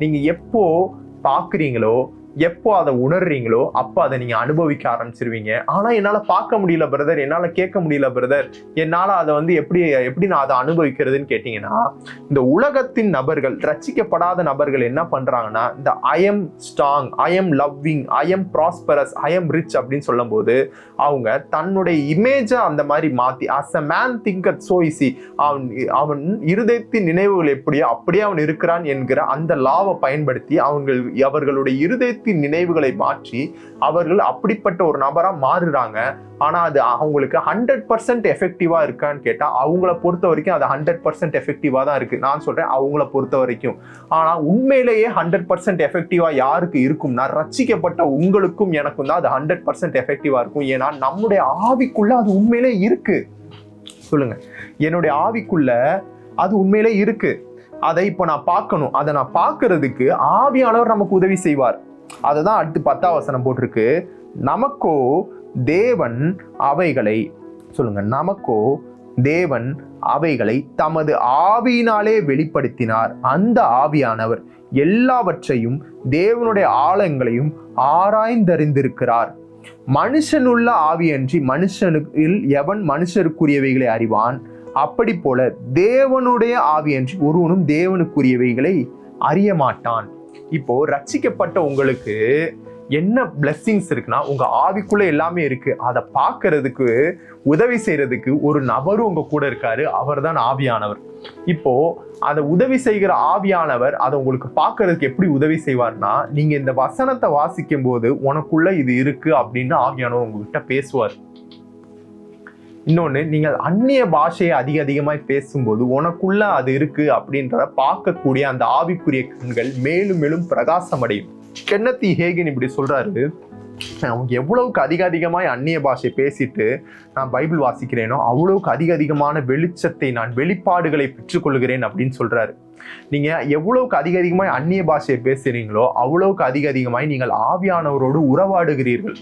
நீங்க எப்போ பாக்குறீங்களோ, எப்போ அதை உணர்றீங்களோ அப்போ அதை நீங்க அனுபவிக்க ஆரம்பிச்சிருவீங்க. ஆனா என்னால பார்க்க முடியல பிரதர், என்னால கேட்க முடியல பிரதர், என்னால அதை எப்படி நான் அதை அனுபவிக்கிறதுன்னு கேட்டீங்கன்னா, இந்த உலகத்தின் நபர்கள், ரட்சிக்கப்படாத நபர்கள் என்ன பண்றாங்கன்னா, இந்த ஐ am strong, I am loving, I am prosperous, I am rich அப்படின்னு சொல்லும் போது அவங்க தன்னுடைய இமேஜை அந்த மாதிரி மாத்தி, as a man thinketh so is he, அவன் இருதயத்தின் நினைவுகள் எப்படியோ அப்படியே அவன் இருக்கிறான் என்கிற அந்த லாவை பயன்படுத்தி அவர்களுடைய இருதயத்தின் நினைவுகளை மாற்றி அவர்கள் அப்படிப்பட்ட ஒரு நபரா மாறுறாங்க. ஆனா அது அவங்களுக்கு 100% எஃபெக்டிவா இருக்கான்னு கேட்டா, அவங்கள பொறுத்த வரைக்கும் அது 100% எஃபெக்டிவா தான் இருக்கு. நான் சொல்றேன் அவங்கள பொறுத்த வரைக்கும். ஆனா உண்மையிலேயே 100% எஃபெக்டிவா யாருக்கு இருக்கும்னா, ரட்சிக்கப்பட்ட உங்களுக்கும் எனக்கும் தான் அது 100% எஃபெக்டிவா இருக்கும். ஏன்னா நம்முடைய ஆவிக்குள்ள அது உண்மையிலே இருக்கு. சொல்லுங்க, என்னுடைய ஆவிக்குள்ள அது உண்மையிலே இருக்கு. அதை இப்ப நான் பார்க்கணும். அதை நான் பார்க்கறதுக்கு ஆவியானவர் நமக்கு உதவி செய்வார். அதுதான் அடுத்து 10வது வசனம் போட்டிருக்கு. நமக்கோ தேவன் அவைகளை, சொல்லுங்க, நமக்கோ தேவன் அவைகளை தமது ஆவியினாலே வெளிப்படுத்தினார். அந்த ஆவியானவர் எல்லாவற்றையும் தேவனுடைய ஆழங்களையும் ஆராய்ந்தறிந்திருக்கிறார். மனுஷனுள்ள ஆவியன்றி மனுஷனுக்கு எவன் மனுஷருக்குரியவைகளை அறிவான்? அப்படி போல தேவனுடைய ஆவியன்றி ஒருவனும் தேவனுக்குரியவைகளை அறிய மாட்டான். இப்போ ரட்சிக்கப்பட்ட உங்களுக்கு என்ன பிளெஸிங்ஸ் இருக்குன்னா, உங்க ஆவிக்குள்ள எல்லாமே இருக்கு. அதை பார்க்கறதுக்கு, உதவி செய்யறதுக்கு ஒரு நபரும் உங்க கூட இருக்காரு. அவர் தான் ஆவியானவர். இப்போ அதை உதவி செய்கிற ஆவியானவர் அதை உங்களுக்கு பார்க்கறதுக்கு எப்படி உதவி செய்வார்னா, நீங்க இந்த வசனத்தை வாசிக்கும் போது உனக்குள்ள இது இருக்கு அப்படின்னு ஆவியானவர் உங்ககிட்ட பேசுவார். இன்னொன்னு, நீங்கள் அந்நிய பாஷையை அதிகமாய் பேசும்போது உனக்குள்ள அது இருக்கு அப்படின்றத பார்க்கக்கூடிய அந்த ஆவிக்குரிய கண்கள் மேலும் மேலும் பிரகாசம் அடையும். கென்னத் ஹேகின் இப்படி சொல்றாரு, அவங்க எவ்வளவுக்கு அதிகமாய் அந்நிய பாஷை பேசிட்டு நான் பைபிள் வாசிக்கிறேனோ அவ்வளவுக்கு அதிகமான வெளிச்சத்தை, நான் வெளிப்பாடுகளை பெற்றுக்கொள்கிறேன் அப்படின்னு சொல்றாரு. நீங்க எவ்வளவுக்கு அதிகமாய் அந்நிய பாஷையை பேசுறீங்களோ அவ்வளவுக்கு அதிகமாய் நீங்கள் ஆவியானவரோடு உறவாடுகிறீர்கள்.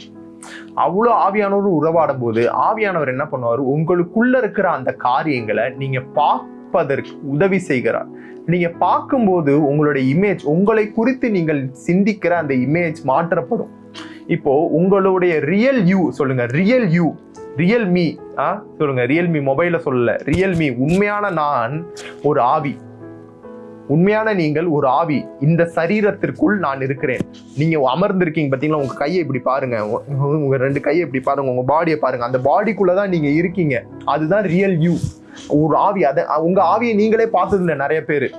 அவ்வளோ ஆவியானவர் உறவாடும் போது ஆவியானவர் என்ன பண்ணுவார், உங்களுக்குள்ள இருக்கிற அந்த காரியங்களை நீங்க பார்ப்பதற்கு உதவி செய்கிறார். நீங்க பார்க்கும்போது உங்களுடைய இமேஜ், உங்களை குறித்து நீங்கள் சிந்திக்கிற அந்த இமேஜ் மாற்றப்படும். இப்போ உங்களுடைய ரியல் யூ, சொல்லுங்க, ரியல் யூ, ரியல் மீ, சொல்லுங்க, ரியல் மீ, மொபைல சொல்லல, ரியல் மீ, உண்மையான நான் ஒரு ஆவி, உண்மையான நீங்கள் ஒரு ஆவி. இந்த சரீரத்திற்குள் நான் இருக்கிறேன். நீங்க அமர்ந்திருக்கீங்க பாத்தீங்களா, உங்க கையை இப்படி பாருங்க, உங்க 2 கையை இப்படி பாருங்க, உங்க பாடியை பாருங்க, அந்த பாடிக்குள்ளதான் நீங்க இருக்கீங்க. அதுதான் ரியல் யூ, ஒரு ஆவி. அதை உங்க ஆவியை நீங்களே பார்த்தது இல்லை நிறைய பேரு.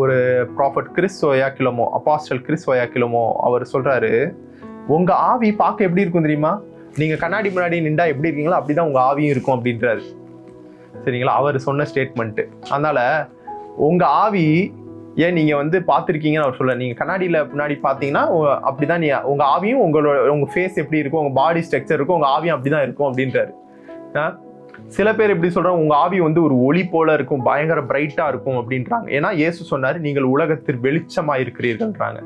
ஒரு ப்ராஃபட் கிறிஸ் ஒயாக்கிலமோ, அப்பாஸ்டல் கிறிஸ் ஒயாக்கிலமோ அவர் சொல்றாரு, உங்க ஆவி பார்க்க எப்படி இருக்கும் தெரியுமா, நீங்க கண்ணாடி முன்னாடி நின்றா எப்படி இருக்கீங்களோ அப்படிதான் உங்க ஆவியும் இருக்கும் அப்படின்றாரு. சரிங்களா, அவர் சொன்ன ஸ்டேட்மெண்ட். அதனால உங்க ஆவி ஏன் நீங்க பார்த்துருக்கீங்கன்னு அவர் சொல்ல, நீங்க கண்ணாடியில முன்னாடி பார்த்தீங்கன்னா அப்படிதான் உங்க ஆவியும் உங்க ஃபேஸ் எப்படி இருக்கும், உங்க பாடி ஸ்ட்ரக்சர் இருக்கும், உங்க ஆவியும் அப்படிதான் இருக்கும் அப்படின்றாரு. சில பேர் எப்படி சொல்றாங்க, உங்க ஆவி ஒரு ஒளி போல இருக்கும், பயங்கர பிரைட்டா இருக்கும் அப்படின்றாங்க. ஏன்னா இயேசு சொன்னாரு, நீங்கள் உலகத்தில் வெளிச்சமா இருக்கிறீர்கள்ன்றாங்க.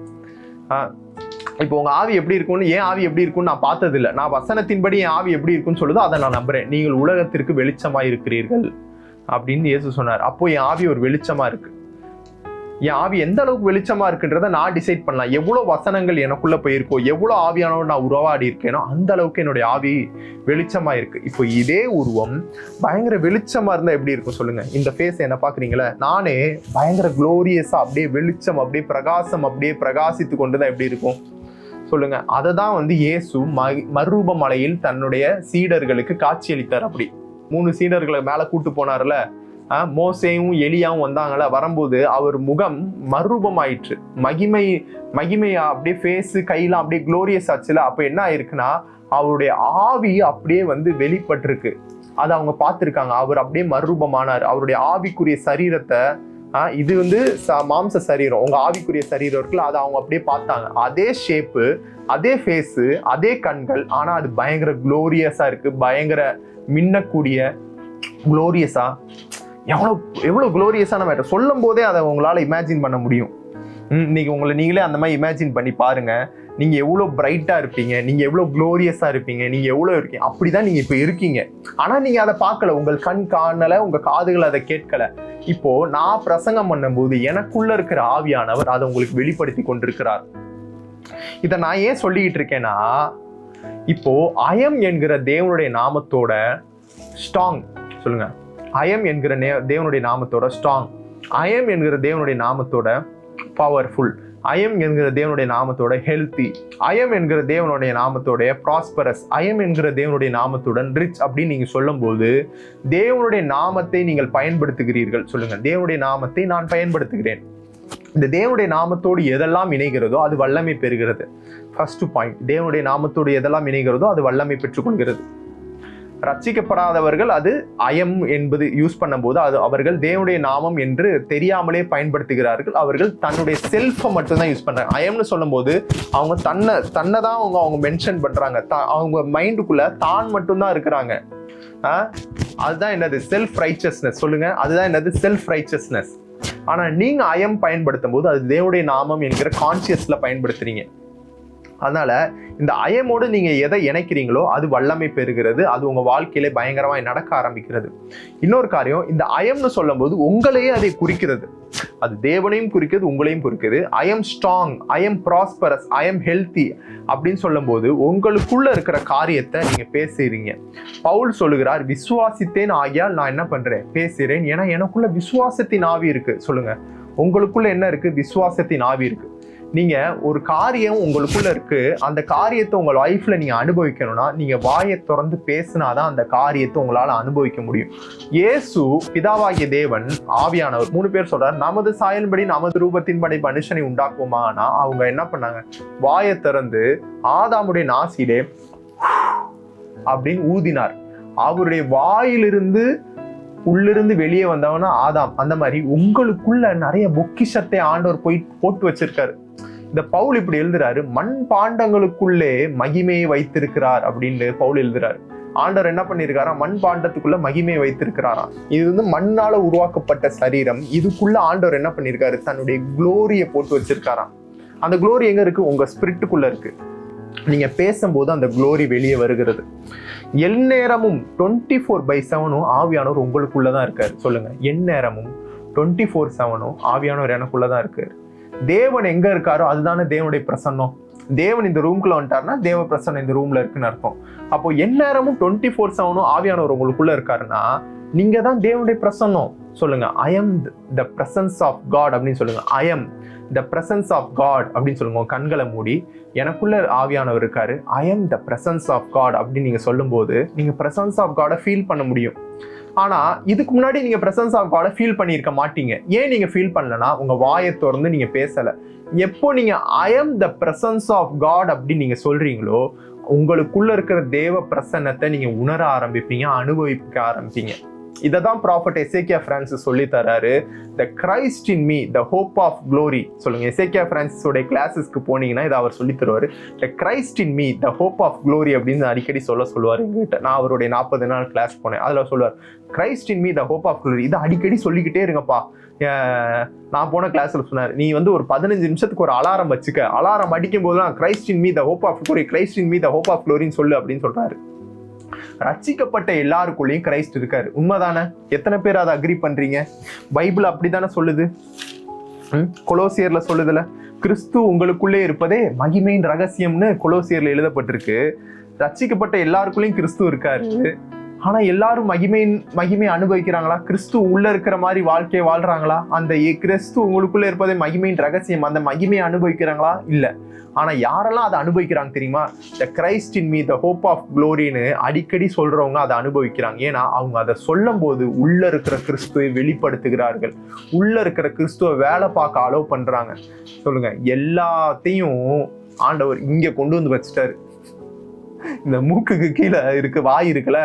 இப்போ உங்க ஆவி எப்படி இருக்கும்னு, ஏன் ஆவி எப்படி இருக்கும்னு நான் பார்த்தது இல்லை. நான் வசனத்தின்படி என் ஆவி எப்படி இருக்குன்னு சொல்லுதோ அதை நான் நம்புறேன். நீங்கள் உலகத்திற்கு வெளிச்சமா இருக்கிறீர்கள் அப்படின்னு இயேசு சொன்னார். அப்போ என் ஆவி ஒரு வெளிச்சமா இருக்கு. என் ஆவி எந்த அளவுக்கு வெளிச்சமா இருக்குன்றத நான் டிசைட் பண்ணலாம். எவ்வளவு வசனங்கள் எனக்குள்ள போயிருக்கோ, எவ்வளவு ஆவியானோட நான் உருவாடி இருக்கேனோ அந்த அளவுக்கு என்னுடைய ஆவி வெளிச்சமா இருக்கு. இப்போ இதே உருவம் பயங்கர வெளிச்சமா இருந்தா எப்படி இருக்கும் சொல்லுங்க? இந்த ஃபேஸ் என்ன பாக்குறீங்களா? நானே பயங்கர குளோரியஸா அப்படியே வெளிச்சம், அப்படியே பிரகாசம், அப்படியே பிரகாசித்து கொண்டுதான் எப்படி இருக்கும் சொல்லுங்க? அதை தான் இயேசு மறுரூப மலையில் தன்னுடைய சீடர்களுக்கு காட்சியளித்தார். அப்படி 3 சீடர்களை மேல கூட்டு போனார்ல, மோசேயும் எலியாவும் வந்தாங்கல்ல, வரும்போது அவர் முகம் மறுரூபம் ஆயிற்று. மகிமையா அப்படியே ஃபேஸ் கையெல்லாம் அப்படியே குளோரியஸ் ஆச்சுல. அப்ப என்ன ஆயிருக்குன்னா அவருடைய ஆவி அப்படியே வெளிப்பட்டிருக்கு. அதை அவங்க பார்த்திருக்காங்க. அவர் அப்படியே மறுரூபமானார். அவருடைய ஆவிக்குரிய சரீரத்தை, இது மாம்ச சரீரம், உங்க ஆவிக்குரிய சரீரம் இருக்குல்ல, அதை அவங்க அப்படியே பார்த்தாங்க. அதே ஷேப்பு, அதே ஃபேஸு, அதே கண்கள், ஆனா அது பயங்கர குளோரியஸா இருக்கு. பயங்கர மின்னக்கூடிய குளோரியஸா, எவ்வளவு குளோரியஸான மேட்டர் சொல்லும் போதே அதை உங்களால இமேஜின் பண்ண முடியும். இன்னைக்கு உங்களை நீங்களே அந்த மாதிரி இமேஜின் பண்ணி பாருங்க. நீங்க எவ்வளவு பிரைட்டா இருப்பீங்க, நீங்க எவ்வளவு குளோரியஸா இருப்பீங்க, நீங்க எவ்வளவு இருக்கீங்க. அப்படிதான் நீங்க இப்ப இருக்கீங்க. ஆனா நீங்க அதை பார்க்கல, உங்கள் கண் காணல, உங்க காதுகள் அதை கேட்கல. இப்போ நான் பிரசங்கம் பண்ணும்போது எனக்குள்ள இருக்கிற ஆவியானவர் அதை உங்களுக்கு வெளிப்படுத்தி கொண்டிருக்கிறார். இதை நான் ஏன் சொல்லிக்கிட்டு இருக்கேன்னா, இப்போ அயம் என்கிற தேவனுடைய நாமத்தோட ஸ்ட்ராங் சொல்லுங்க. அயம் என்கிற தேவனுடைய நாமத்தோட ஸ்ட்ராங், அயம் என்கிற தேவனுடைய நாமத்தோட பவர்ஃபுல், அயம் என்கிற தேவனுடைய நாமத்தோட ஹெல்த்தி, அயம் என்கிற தேவனுடைய நாமத்தோட ப்ராஸ்பரஸ், அயம் என்கிற தேவனுடைய நாமத்துடன் ரிச் அப்படின்னு நீங்க சொல்லும் போது தேவனுடைய நாமத்தை நீங்கள் பயன்படுத்துகிறீர்கள் சொல்லுங்க. தேவனுடைய நாமத்தை நான் பயன்படுத்துகிறேன். இந்த தேவனுடைய நாமத்தோடு எதெல்லாம் இணைகிறதோ அது வல்லமை பெறுகிறது. ஃபர்ஸ்ட் பாயிண்ட், தேவனுடைய நாமத்தோடு எதெல்லாம் இணைகிறதோ அது வல்லமை பெற்றுக்கொள்கிறது. ரட்சிக்கப்படாதவர்கள் அது அயம் என்பது யூஸ் பண்ணும்போது அது அவர்கள் தேவனுடைய நாமம் என்று தெரியாமலே பயன்படுத்துகிறார்கள். அவர்கள் தன்னுடைய செல்ஃபை மட்டும்தான் யூஸ் பண்றாங்க. அயம்னு சொல்லும் போது அவங்க தன்னை தான் அவங்க மென்ஷன் பண்றாங்க. அவங்க மைண்டுக்குள்ள தான் மட்டும்தான் இருக்கிறாங்க. அதுதான் என்னது? செல்ஃப் ரைச்சஸ்னஸ் சொல்லுங்க. அதுதான் என்னது? Self righteousness. ஆனா நீங்க அயம் பயன்படுத்தும் போது அது தேவனுடைய நாமம் என்கிற கான்சியஸ்ல பயன்படுத்துறீங்க. அதனால இந்த அயமோடு நீங்க எதை இணைக்கிறீங்களோ அது வல்லமை பெறுகிறது. அது உங்க வாழ்க்கையில பயங்கரமா நடக்க ஆரம்பிக்கிறது. இன்னொரு காரியம், இந்த அயம்னு சொல்லும் போது உங்களையே அதை குறிக்கிறது. அது தேவனையும் குறிக்கிறது, உங்களையும் குறிக்கிறது. I'm strong, I'm prosperous, I'm healthy அப்படின்னு சொல்லும் போது உங்களுக்குள்ள இருக்கிற காரியத்தை நீங்க பேசுறீங்க. பவுல் சொல்லுகிறார், விசுவாசித்தேன் ஆகியால் நான் என்ன பண்றேன்? பேசுறேன். ஏன்னா எனக்குள்ள விசுவாசத்தின் ஆவி இருக்கு. சொல்லுங்க, உங்களுக்குள்ள என்ன இருக்கு? விசுவாசத்தின் ஆவி இருக்கு. நீங்க ஒரு காரியம் உங்களுக்குள்ள இருக்கு, அந்த காரியத்தை உங்க லைஃப்ல நீங்க அனுபவிக்கணும்னா நீங்க வாயை திறந்து பேசினாதான் அந்த காரியத்தை உங்களால அனுபவிக்க முடியும். இயேசு பிதாவாகிய தேவன் ஆவியானவர் 3 பேர் சொல்றாரு, நமது சாயலின்படி நமது ரூபத்தின்படி மனுஷனை உண்டாக்குமானா அவங்க என்ன பண்ணாங்க? வாயை திறந்து ஆதாமுடைய நாசிலே அப்படின்னு ஊதினார். அவருடைய வாயிலிருந்து உள்ளிருந்து வெளியே வந்தவனா ஆதாம். அந்த மாதிரி உங்களுக்குள்ள நிறைய பொக்கிஷத்தை ஆண்டவர் போட்டு வச்சிருக்காரு. இந்த பவுல் இப்படி எழுதுறாரு, மண் பாண்டங்களுக்குள்ளே மகிமையை வைத்திருக்கிறார் அப்படின்னு பவுல் எழுதுறாரு. ஆண்டவர் என்ன பண்ணிருக்காரா? மண் பாண்டத்துக்குள்ள மகிமையை வைத்திருக்கிறாராம். இது மண்ணால உருவாக்கப்பட்ட சரீரம். இதுக்குள்ள ஆண்டவர் என்ன பண்ணிருக்காரு? தன்னுடைய குளோரியை போட்டு வச்சிருக்காராம். அந்த குளோரி எங்க இருக்கு? உங்க ஸ்பிரிட்டுக்குள்ள இருக்கு. நீங்க பேசும்போது அந்த குளோரி வெளியே வருகிறது. எந்நேரமும் 24/7 ஆவியானவர் உங்களுக்குள்ளதான் இருக்காரு. சொல்லுங்க, எந்நேரமும் 24/7 ஆவியானவர் எனக்குள்ளதான் இருக்காரு. தேவன் எங்க இருக்காரோ அதுதானே தேவனுடைய பிரசன்னம். தேவன் இந்த ரூம்குள்ள வந்துட்டாருன்னா தேவ பிரசன்னம் இந்த ரூம்ல இருக்குன்னு அர்த்தம். அப்போ எந்நேரமும் 24/7 ஆவியானவர் உங்களுக்குள்ள இருக்காருன்னா நீங்க தான் தேவனுடைய பிரசன்னம். சொல்லுங்க, I am the presence of God அப்படின்னு சொல்லுங்க. I am the presence of God அப்படின்னு சொல்லுங்க. உங்க கண்களை மூடி எனக்குள்ள ஆவியானவர் இருக்காரு, I am the presence of God அப்படின்னு நீங்க சொல்லும் போது நீங்க பிரசன்ஸ் ஆஃப் காடை ஃபீல் பண்ண முடியும். ஆனா இதுக்கு முன்னாடி நீங்க பிரசன்ஸ் ஆஃப் காடை ஃபீல் பண்ணியிருக்க மாட்டீங்க. ஏன் நீங்க ஃபீல் பண்ணலன்னா உங்க வாயை திறந்து நீங்க பேசல. எப்போ நீங்க I am the presence of God அப்படின்னு நீங்க சொல்றீங்களோ உங்களுக்குள்ள இருக்கிற தேவ பிரசன்னத்தை நீங்க உணர ஆரம்பிப்பீங்க, அனுபவிக்க ஆரம்பிப்பீங்க. இதை தான் ப்ராஃபட் எசேக்கியா பிரான்சிஸ் சொல்லி தராரு. The Christ in me the hope of glory. சொல்லுங்க, எசேக்கியா பிரான்சிஸோட கிளாஸஸ்க்கு போனீங்கன்னா இதை அவர் சொல்லி தருவாரு. The Christ in me the hope of glory அப்படின்னு அடிக்கடி சொல்லுவார் எங்ககிட்ட. நான் அவருடைய 40 நாள் கிளாஸ் போனேன், அதில் சொல்லுவார் Christ in me the hope of glory. இதை அடிக்கடி சொல்லிக்கிட்டே இருங்கப்பா. நான் போன கிளாஸ்ல சொன்னார், நீ வந்து ஒரு 15 நிமிஷத்துக்கு ஒரு அலாரம் வச்சுக்க, அலாரம் அடிக்கும் போதுலாம் Christ in me the hope of glory, Christ in me the hope of க்ளோரின்னு சொல்லு அப்படின்னு சொல்றாரு. ரட்சிக்கப்பட்ட எல்லாருக்குள்ளேயும் கிரைஸ்ட் இருக்காரு. உண்மைதானே? எத்தனை பேர் அதை அக்ரி பண்றீங்க? பைபிள் அப்படித்தானே சொல்லுது. கொலோசியர்ல சொல்லுதுல, கிறிஸ்து உங்களுக்குள்ளே இருப்பதே மகிமையின் ரகசியம்னு கொலோசியர்ல எழுதப்பட்டிருக்கு. ரட்சிக்கப்பட்ட எல்லாருக்குள்ளேயும் கிறிஸ்து இருக்காரு. ஆனா எல்லாரும் மகிமை அனுபவிக்கிறாங்களா? கிறிஸ்து உள்ள இருக்கிற மாதிரி வாழ்க்கையை வாழ்றாங்களா? அந்த கிறிஸ்து உங்களுக்குள்ள இருப்பதே மகிமையின் ரகசியம், அந்த மகிமையை அனுபவிக்கிறாங்களா? இல்ல. ஆனா யாரெல்லாம் அதை அனுபவிக்கிறாங்க தெரியுமா? The Christ in me the hope of க்ளோரின்னு அடிக்கடி சொல்றவங்க அதை அனுபவிக்கிறாங்க. ஏன்னா அவங்க அதை சொல்லும் போது உள்ள இருக்கிற கிறிஸ்துவை வெளிப்படுத்துகிறார்கள், உள்ள இருக்கிற கிறிஸ்துவ வேலை பார்க்க அலோவ் பண்றாங்க. சொல்லுங்க, எல்லாத்தையும் ஆண்டவர் இங்க கொண்டு வந்து வச்சுட்டாரு. இந்த மூக்குக்கு கீழே இருக்கு வாய் இருக்குல்ல,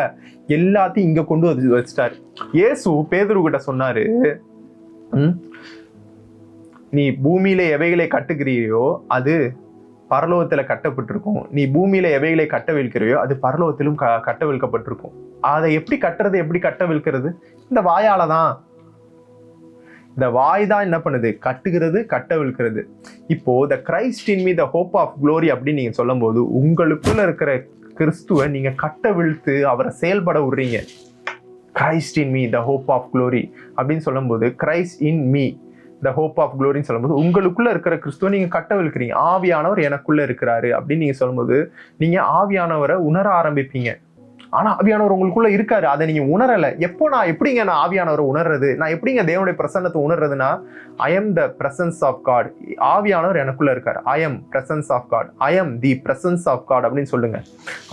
எல்லாத்தையும் இங்க கொண்டு வந்து வச்சுட்டாரு. இயேசு பேதுரு கிட்ட சொன்னாரு, நீ பூமியில எவைகளை கட்டுகிறியோ அது பரலோகத்துல கட்டப்பட்டிருக்கும், நீ பூமியில எவைகளை கட்டவிழ்க்கிறையோ அது பரலோகத்திலும் கட்டவிழ்க்கப்பட்டிருக்கும். அதை எப்படி கட்டுறது, எப்படி கட்டவிழ்க்கிறது? இந்த வாயால தான். இந்த வாய் தான் என்ன பண்ணுது? கட்டுகிறது, கட்டவிழ்க்கிறது. இப்போ the Christ in me the hope of glory அப்படின்னு நீங்க சொல்லும் போது உங்களுக்குள்ள இருக்கிற கிறிஸ்துவை நீங்க கட்டவிழ்த்து அவரை செயல்பட விடுறீங்க. Christ in me the hope of glory அப்படின்னு சொல்லும் போது, Christ in me the hope of க்ளோரின்னு சொல்லும்போது உங்களுக்குள்ள இருக்கிற கிறிஸ்துவை நீங்க கட்டவிழ்க்கிறீங்க. ஆவியானவர் எனக்குள்ள இருக்கிறாரு அப்படின்னு நீங்க சொல்லும்போது நீங்க ஆவியானவரை உணர ஆரம்பிப்பீங்க. ஆனா ஆவியானவர் உங்களுக்குள்ள இருக்காரு, அதை நீங்க உணரல. எப்போ நான் எப்படிங்க நான் ஆவியானவரை உணர்றது? நான் எப்படிங்க தேவனுடைய பிரசன்னத்தை உணர்றதுன்னா, I am the presence of God. ஆவியானவர் எனக்குள்ள இருக்காரு. I am presence of God, I am the presence of God அப்படின்னு சொல்லுங்க.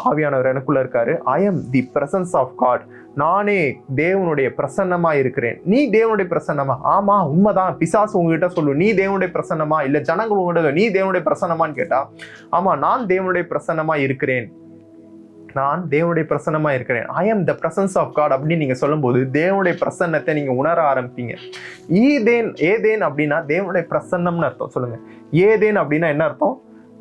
ஆவியானவர் எனக்குள்ள இருக்காரு, I am the presence of God. நானே தேவனுடைய பிரசன்னமா இருக்கிறேன். நீ தேவனுடைய பிரசன்னமா? ஆமா, உண்மைதான். பிசாசு உங்ககிட்ட சொல்லு, நீ தேவனுடைய பிரசன்னமா? இல்ல ஜனங்கள் உங்ககிட்ட நீ தேவனுடைய பிரசன்னமான்னு கேட்டா, ஆமா நான் தேவனுடைய பிரசன்னமா இருக்கிறேன், நான் தேவனுடைய பிரசன்னமா இருக்கிறேன். I am the presence of God அப்படின்னு நீங்க சொல்லும் போது தேவனுடைய பிரசன்னத்தை நீங்க உணர ஆரம்பிப்பீங்க. ஏதேன் அப்படின்னா தேவனுடைய பிரசன்னம்னு அர்த்தம். சொல்லுங்க, ஏதேன் அப்படின்னா என்ன அர்த்தம்?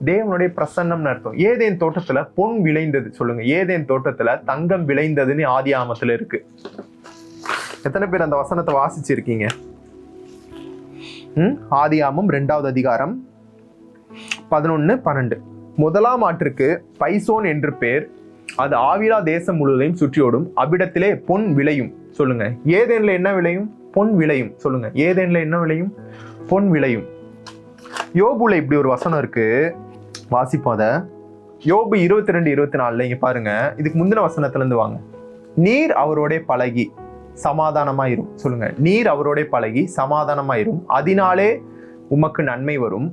தேவனுடைய பிரசன்னம்னு அர்த்தம். ஏதேன் தோட்டத்துல பொன் விளைந்தது. சொல்லுங்க, ஏதேன் தோட்டத்துல தங்கம் விளைந்ததுன்னு ஆதியாகமத்துல இருக்கு. எத்தனை பேர் அந்த வசனத்தை வாசிச்சிருக்கீங்க? ஆதியாகமம் 2வது அதிகாரம் 11-12. முதலாம் ஆற்றுக்கு பைசோன் என்று பேர், அது ஆவிலா தேசம் முழுவதையும் சுற்றியோடும், அவ்விடத்திலே பொன் விளையும். சொல்லுங்க, ஏதேன்ல என்ன விளையும்? பொன் விளையும். சொல்லுங்க, ஏதேன்ல என்ன விளையும்? பொன் விளையும். யோபுல இப்படி ஒரு வசனம் இருக்கு, வாசிப்போம் அதை. யோபு 22-24 இங்க பாருங்க. இதுக்கு முந்தின வசனத்துல இருந்து வாங்க. நீர் அவரோட பழகி சமாதானமாயிரும். சொல்லுங்க, நீர் அவரோட பழகி சமாதானமாயிரும், அதனாலே உமக்கு நன்மை வரும்.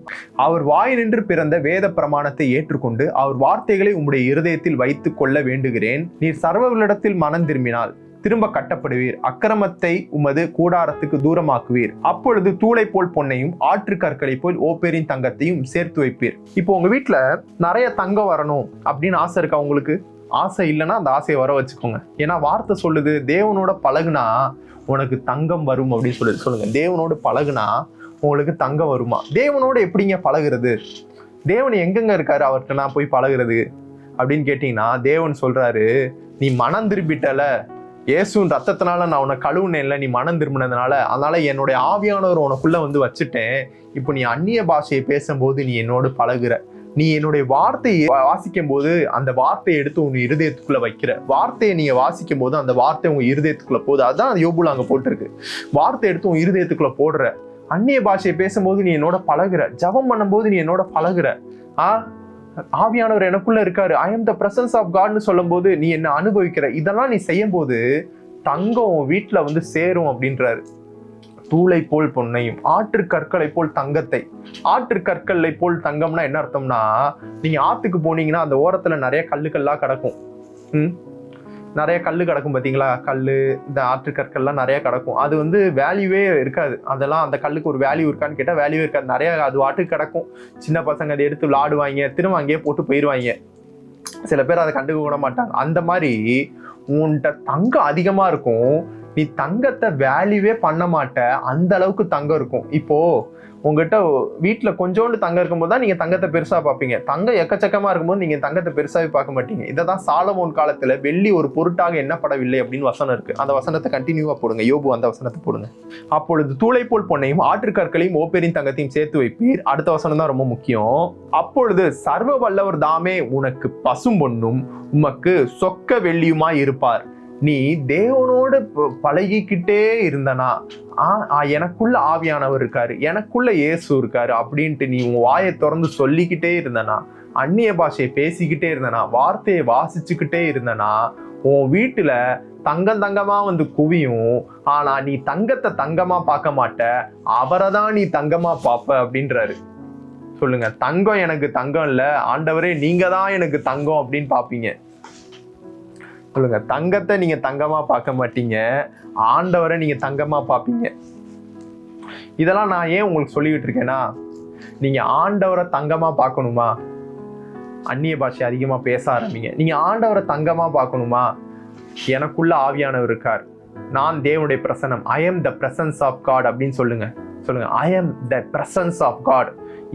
அவர் வாய் நின்று பிறந்த வேத பிரமாணத்தை ஏற்றுக்கொண்டு அவர் வார்த்தைகளை உம்முடைய இருதயத்தில் வைத்துக் கொள்ள வேண்டுகிறேன். நீர் சர்வர்களிடத்தில் மனம் திரும்பினால் திரும்ப கட்டப்படுவீர், அக்கிரமத்தை உமது கூடாரத்துக்கு தூரமாக்குவீர். அப்பொழுது தூளை போல் பொன்னையும் ஆற்று கற்களை போல் ஓப்பேரின் தங்கத்தையும் சேர்த்து வைப்பீர். இப்போ உங்க வீட்டுல நிறைய தங்கம் வரணும் அப்படின்னு ஆசை இருக்கா உங்களுக்கு? ஆசை இல்லைன்னா அந்த ஆசையை வர வச்சுக்கோங்க. ஏன்னா வார்த்தை சொல்லுது, தேவனோட பழகுனா உனக்கு தங்கம் வரும் அப்படின்னு சொல்லுது. சொல்லுங்க, தேவனோட பழகுனா உங்களுக்கு தங்கம் வருமா? தேவனோட எப்படிங்க பழகுறது? தேவன் எங்கெங்க இருக்காரு, அவர்கிட்ட நான் போய் பழகுறது அப்படின்னு கேட்டீங்கன்னா, தேவன் சொல்றாரு, நீ மனம் திரும்பிட்டல, இயேசுவின் ரத்தத்தினால நான் உன்னை கழுவுனேன்ல, நீ மனம் திரும்பினதுனால, அதனால என்னுடைய ஆவியானவர் உனக்குள்ள வந்து வச்சுட்டேன். இப்போ நீ அந்நிய பாஷையை பேசும்போது நீ என்னோடு பழகுற, நீ என்னுடைய வார்த்தையை வாசிக்கும் போது அந்த வார்த்தையை எடுத்து உங்க இருதயத்துக்குள்ள வைக்கிற, வார்த்தையை நீங்க வாசிக்கும் போது அந்த வார்த்தை உங்க இருதயத்துக்குள்ள போகுது. அதுதான் யோபுல அங்க போட்டிருக்கு. வார்த்தை எடுத்து உங்க இருதயத்துக்குள்ள போடுற, அந்நிய பாஷையை பேசும்போது நீ என்னோட பழகுற, ஜபம் பண்ணும்போது நீ என்னோட பழகுற, ஆவியானவர் எனக்குள்ள இருக்காரு, I am the presence of காட்னு சொல்லும் போது நீ என்ன அனுபவிக்கிற. இதெல்லாம் நீ செய்யும் போது தங்கம் வீட்டுல வந்து சேரும் அப்படின்றாரு. தூளை போல் பொன்னையும் ஆற்று கற்களை போல் தங்கத்தை. ஆற்று கற்களை போல் தங்கம்னா என்ன அர்த்தம்னா, நீங்க ஆத்துக்கு போனீங்கன்னா அந்த ஓரத்துல நிறைய கல்லுக்கள்லாம் கிடக்கும். நிறைய கல்லு கிடக்கும் பார்த்தீங்களா? கல்லு, இந்த ஆற்று கற்கள்லாம் நிறைய கிடக்கும். அது வந்து வேல்யூவே இருக்காது. அதெல்லாம் அந்த கல்லுக்கு ஒரு வேல்யூ இருக்கான்னு கேட்டால் வேல்யூவே இருக்காது. நிறைய அது வாட்டுக்கு கிடக்கும். சின்ன பசங்க அதை எடுத்து விளாடுவாங்க, திரும்ப அங்கேயே போட்டு போயிடுவாங்க. சில பேர் அதை கண்டுக்க கூட மாட்டாங்க. அந்த மாதிரி உன்கிட்ட தங்கம் அதிகமாக இருக்கும், நீ தங்கத்தை வேல்யூவே பண்ண மாட்ட, அந்த அளவுக்கு தங்கம் இருக்கும். இப்போ உங்ககிட்ட வீட்டுல கொஞ்சோண்டு தங்கம் இருக்கும்போது தான் நீங்க தங்கத்தை பெருசா பார்ப்பீங்க. தங்கம் எக்கச்சக்கமா இருக்கும்போது நீங்க தங்கத்தை பெருசாவே பார்க்க மாட்டீங்க. இதைதான் சாலமோன் காலத்துல வெள்ளி ஒரு பொருட்டாக எண்ணப்படவில்லை அப்படின்னு வசனம் இருக்கு. அந்த வசனத்தை கண்டினியூவா போடுங்க. யோபு அந்த வசனத்தை போடுங்க. அப்பொழுது தூளை போல் பொன்னையும் ஆற்றுக்கற்களையும் ஓப்பேரின் தங்கத்தையும் சேர்த்து வைப்பீர். அடுத்த வசனம் தான் ரொம்ப முக்கியம். அப்பொழுது சர்வ வல்லவர் தாமே உனக்கு பசும் பொன்னும் உமக்கு சொக்க வெள்ளியுமாய் இருப்பார். நீ தேவனோடு பழகிக்கிட்டே இருந்தனா, எனக்குள்ள ஆவியானவர் இருக்காரு, எனக்குள்ள இயேசு இருக்காரு அப்படின்ட்டு நீ உன் வாயை திறந்து சொல்லிக்கிட்டே இருந்தனா, அந்நிய பாஷையை பேசிக்கிட்டே இருந்தனா, வார்த்தையை வாசிச்சுக்கிட்டே இருந்தனா, உன் வீட்டுல தங்கம் தங்கமா வந்து குவியும். ஆனா நீ தங்கத்தை தங்கமா பார்க்க மாட்ட, அவரை தான் நீ தங்கமா பார்ப்ப அப்படின்றாரு. சொல்லுங்க, தங்கம் எனக்கு தங்கம் இல்ல ஆண்டவரே, நீங்க தான் எனக்கு தங்கம் அப்படின்னு பாப்பீங்க. சொல்லுங்க, தங்கத்தை நீங்க தங்கமா பார்க்க மாட்டீங்க, ஆண்டவரை நீங்க தங்கமா பார்ப்பீங்க. இதெல்லாம் நான் ஏன் உங்களுக்கு சொல்லிக்கிட்டு இருக்கேன்னா, நீங்க ஆண்டவரை தங்கமா பார்க்கணுமா, அந்நிய பாஷை அதிகமா பேச ஆரம்பிங்க. நீங்க ஆண்டவரை தங்கமா பார்க்கணுமா, எனக்குள்ள ஆவியானவர் இருக்கார், நான் தேவனுடைய பிரசன்னம், I am the presence of God அப்படின்னு சொல்லுங்க. சொல்லுங்க, I am the presence of God,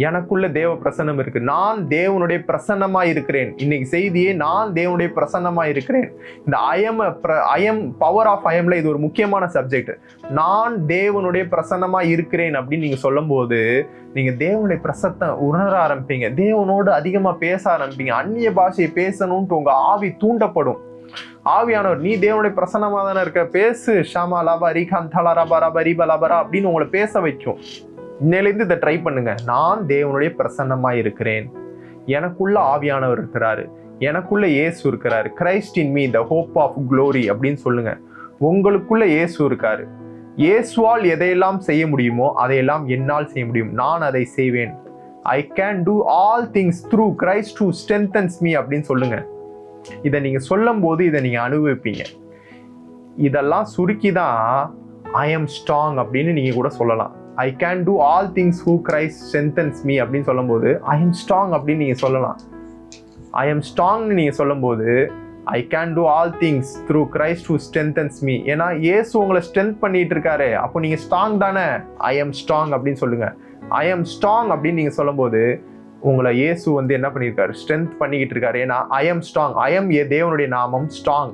எனக்குள்ள தேவ பிரசன்னம் இருக்கு, நான் தேவனுடைய பிரசன்னமா இருக்கிறேன். இன்னைக்கு செய்தியே நான் தேவனுடைய பிரசன்னமா இருக்கிறேன். இந்த ஐ எம் பவர் ஆஃப் ஐஎம்ல இது ஒரு முக்கியமான சப்ஜெக்ட். நான் தேவனுடைய பிரசன்னமா இருக்கிறேன் அப்படின்னு நீங்க சொல்லும் போது நீங்க தேவனுடைய பிரசத்தை உணர ஆரம்பிப்பீங்க, தேவனோடு அதிகமா பேச ஆரம்பிப்பீங்க, அந்நிய பாஷையை பேசணும்ட்டு உங்க ஆவி தூண்டப்படும். ஆவியானவர், நீ தேவனுடைய பிரசன்னமா தானே இருக்க, பேசு, ஷாமா லாபா ரீகாந்தலா ரபா ரபா ரீபா லபரா அப்படின்னு உங்களை பேச வைக்கும். இன்னையிலேருந்து இதை ட்ரை பண்ணுங்க. நான் தேவனுடைய பிரசன்னமா இருக்கிறேன், எனக்குள்ள ஆவியானவர் இருக்கிறாரு, எனக்குள்ள இயேசு இருக்கிறாரு, Christ in me the hope of glory அப்படின்னு சொல்லுங்க. உங்களுக்குள்ள இயேசு இருக்காரு. இயேசுவால் எதையெல்லாம் செய்ய முடியுமோ அதையெல்லாம் என்னால் செய்ய முடியும், நான் அதை செய்வேன். I can do all things through Christ who strengthens me அப்படின்னு சொல்லுங்க. இதை நீங்க சொல்லும் போது இதை நீங்க அனுபவிப்பீங்க. இதெல்லாம் சுருக்கி தான் ஐ எம் ஸ்ட்ராங் அப்படின்னு நீங்க கூட சொல்லலாம். I can do all things who Christ strengthens me அப்படின்னு சொல்லும் போது ஐ எம் ஸ்ட்ராங் அப்படின்னு நீங்க சொல்லலாம். ஐ எம் ஸ்ட்ராங்னு நீங்க சொல்லும் போது I can do all things through Christ who strengthens me. ஏன்னா இயேசு உங்களை ஸ்ட்ரென்த் பண்ணிட்டு இருக்காரு, அப்போ நீங்க ஸ்ட்ராங் தானே. ஐ எம் ஸ்ட்ராங் அப்படின்னு சொல்லுங்க. ஐ எம் ஸ்ட்ராங் அப்படின்னு நீங்க சொல்லும் போது உங்களை இயேசு வந்து என்ன பண்ணியிருக்காரு, ஸ்ட்ரென்த் பண்ணிக்கிட்டு இருக்காரு. ஏன்னா ஐ எம் ஸ்ட்ராங், ஐ எம் தேவனுடைய நாமம் ஸ்ட்ராங்.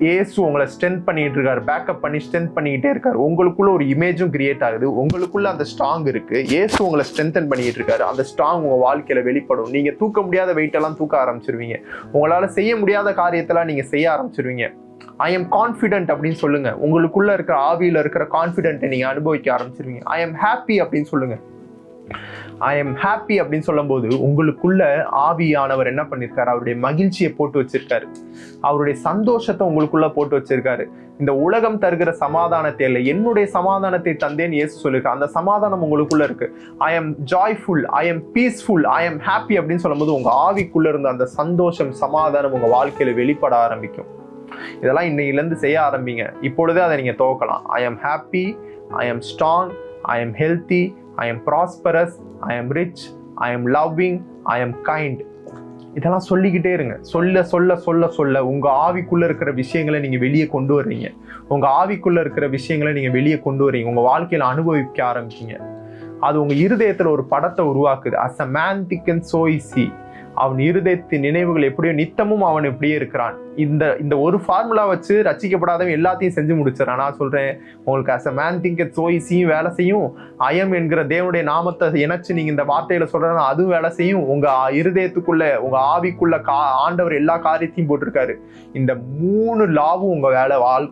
இயேசு உங்களை ஸ்ட்ரென்த் பண்ணிட்டு இருக்காரு, பேக்கப் பண்ணி ஸ்ட்ரென்த் பண்ணிக்கிட்டே இருக்காரு. உங்களுக்குள்ள ஒரு இமேஜும் கிரியேட் ஆகுது, உங்களுக்குள்ள அந்த ஸ்ட்ராங் இருக்கு. இயேசு உங்களை ஸ்ட்ரென்தன் பண்ணிட்டு இருக்காரு, அந்த ஸ்ட்ராங் உங்க வாழ்க்கையில வெளிப்படும். நீங்க தூக்க முடியாத வெயிட் எல்லாம் தூக்க ஆரம்பிச்சிருவீங்க, உங்களால செய்ய முடியாத காரியத்தெல்லாம் நீங்க செய்ய ஆரம்பிச்சிருவீங்க. ஐ எம் கான்ஃபிடென்ட் அப்படின்னு சொல்லுங்க. உங்களுக்குள்ள இருக்கிற ஆவியில இருக்கிற கான்ஃபிடென்ட்டை நீங்க அனுபவிக்க ஆரம்பிச்சிருவீங்க. ஐ எம் ஹாப்பி அப்படின்னு சொல்லுங்க. ஐ எம் ஹாப்பி அப்படின்னு சொல்லும் போது உங்களுக்குள்ள ஆவியானவர் என்ன பண்ணிருக்காரு, அவருடைய மகிழ்ச்சியை போட்டு வச்சிருக்காரு, அவருடைய சந்தோஷத்தை உங்களுக்குள்ள போட்டு வச்சிருக்காரு. இந்த உலகம் தருகிற சமாதானத்தை இல்லை, என்னுடைய சமாதானத்தை தந்தேன்னு இயேசு சொல்லியிருக்காரு. அந்த சமாதானம் உங்களுக்குள்ள இருக்கு. I am joyful, I am peaceful, I am happy அப்படின்னு சொல்லும் போது உங்க ஆவிக்குள்ள இருந்த அந்த சந்தோஷம், சமாதானம் உங்க வாழ்க்கையில வெளிப்பட ஆரம்பிக்கும். இதெல்லாம் இன்னையிலேருந்து செய்ய ஆரம்பிங்க. இப்பொழுதே அதை நீங்க துவக்கலாம். ஐ am happy, I am strong, I am healthy, I am prosperous, I am rich, I am loving, I am kind. இதெல்லாம் சொல்லிக்கிட்டே இருங்க. சொல்ல சொல்ல சொல்ல சொல்ல உங்க ஆவிக்குள்ள இருக்கிற விஷயங்களை நீங்க வெளியே கொண்டு வர்றீங்க. உங்க ஆவிக்குள்ள இருக்கிற விஷயங்களை நீங்க வெளியே கொண்டு வர்றீங்க, உங்க வாழ்க்கையில அனுபவிக்க ஆரம்பிச்சீங்க. அது உங்க இருதயத்துல ஒரு படத்தை உருவாக்குது. As a man thinketh so is he. அவன் இருதயத்தின் நினைவுகள் எப்படியோ நித்தமும் அவன் எப்படியே இருக்கிறான். இந்த ஒரு ஃபார்முலா வச்சு ரட்சிக்கப்படாதவன் எல்லாத்தையும் செஞ்சு முடிச்சிடறான். நான் சொல்றேன், உங்களுக்கு as a man thinketh so is he வேலை செய்யும். ஐயம் என்கிற தேவனுடைய நாமத்தை இணைச்சு நீங்க இந்த வார்த்தையில சொல்றா அதுவும் வேலை செய்யும். உங்க இருதயத்துக்குள்ள உங்க ஆவிக்குள்ள ஆண்டவர் எல்லா காரியத்தையும் போட்டிருக்காரு. இந்த 3 லாவும் உங்க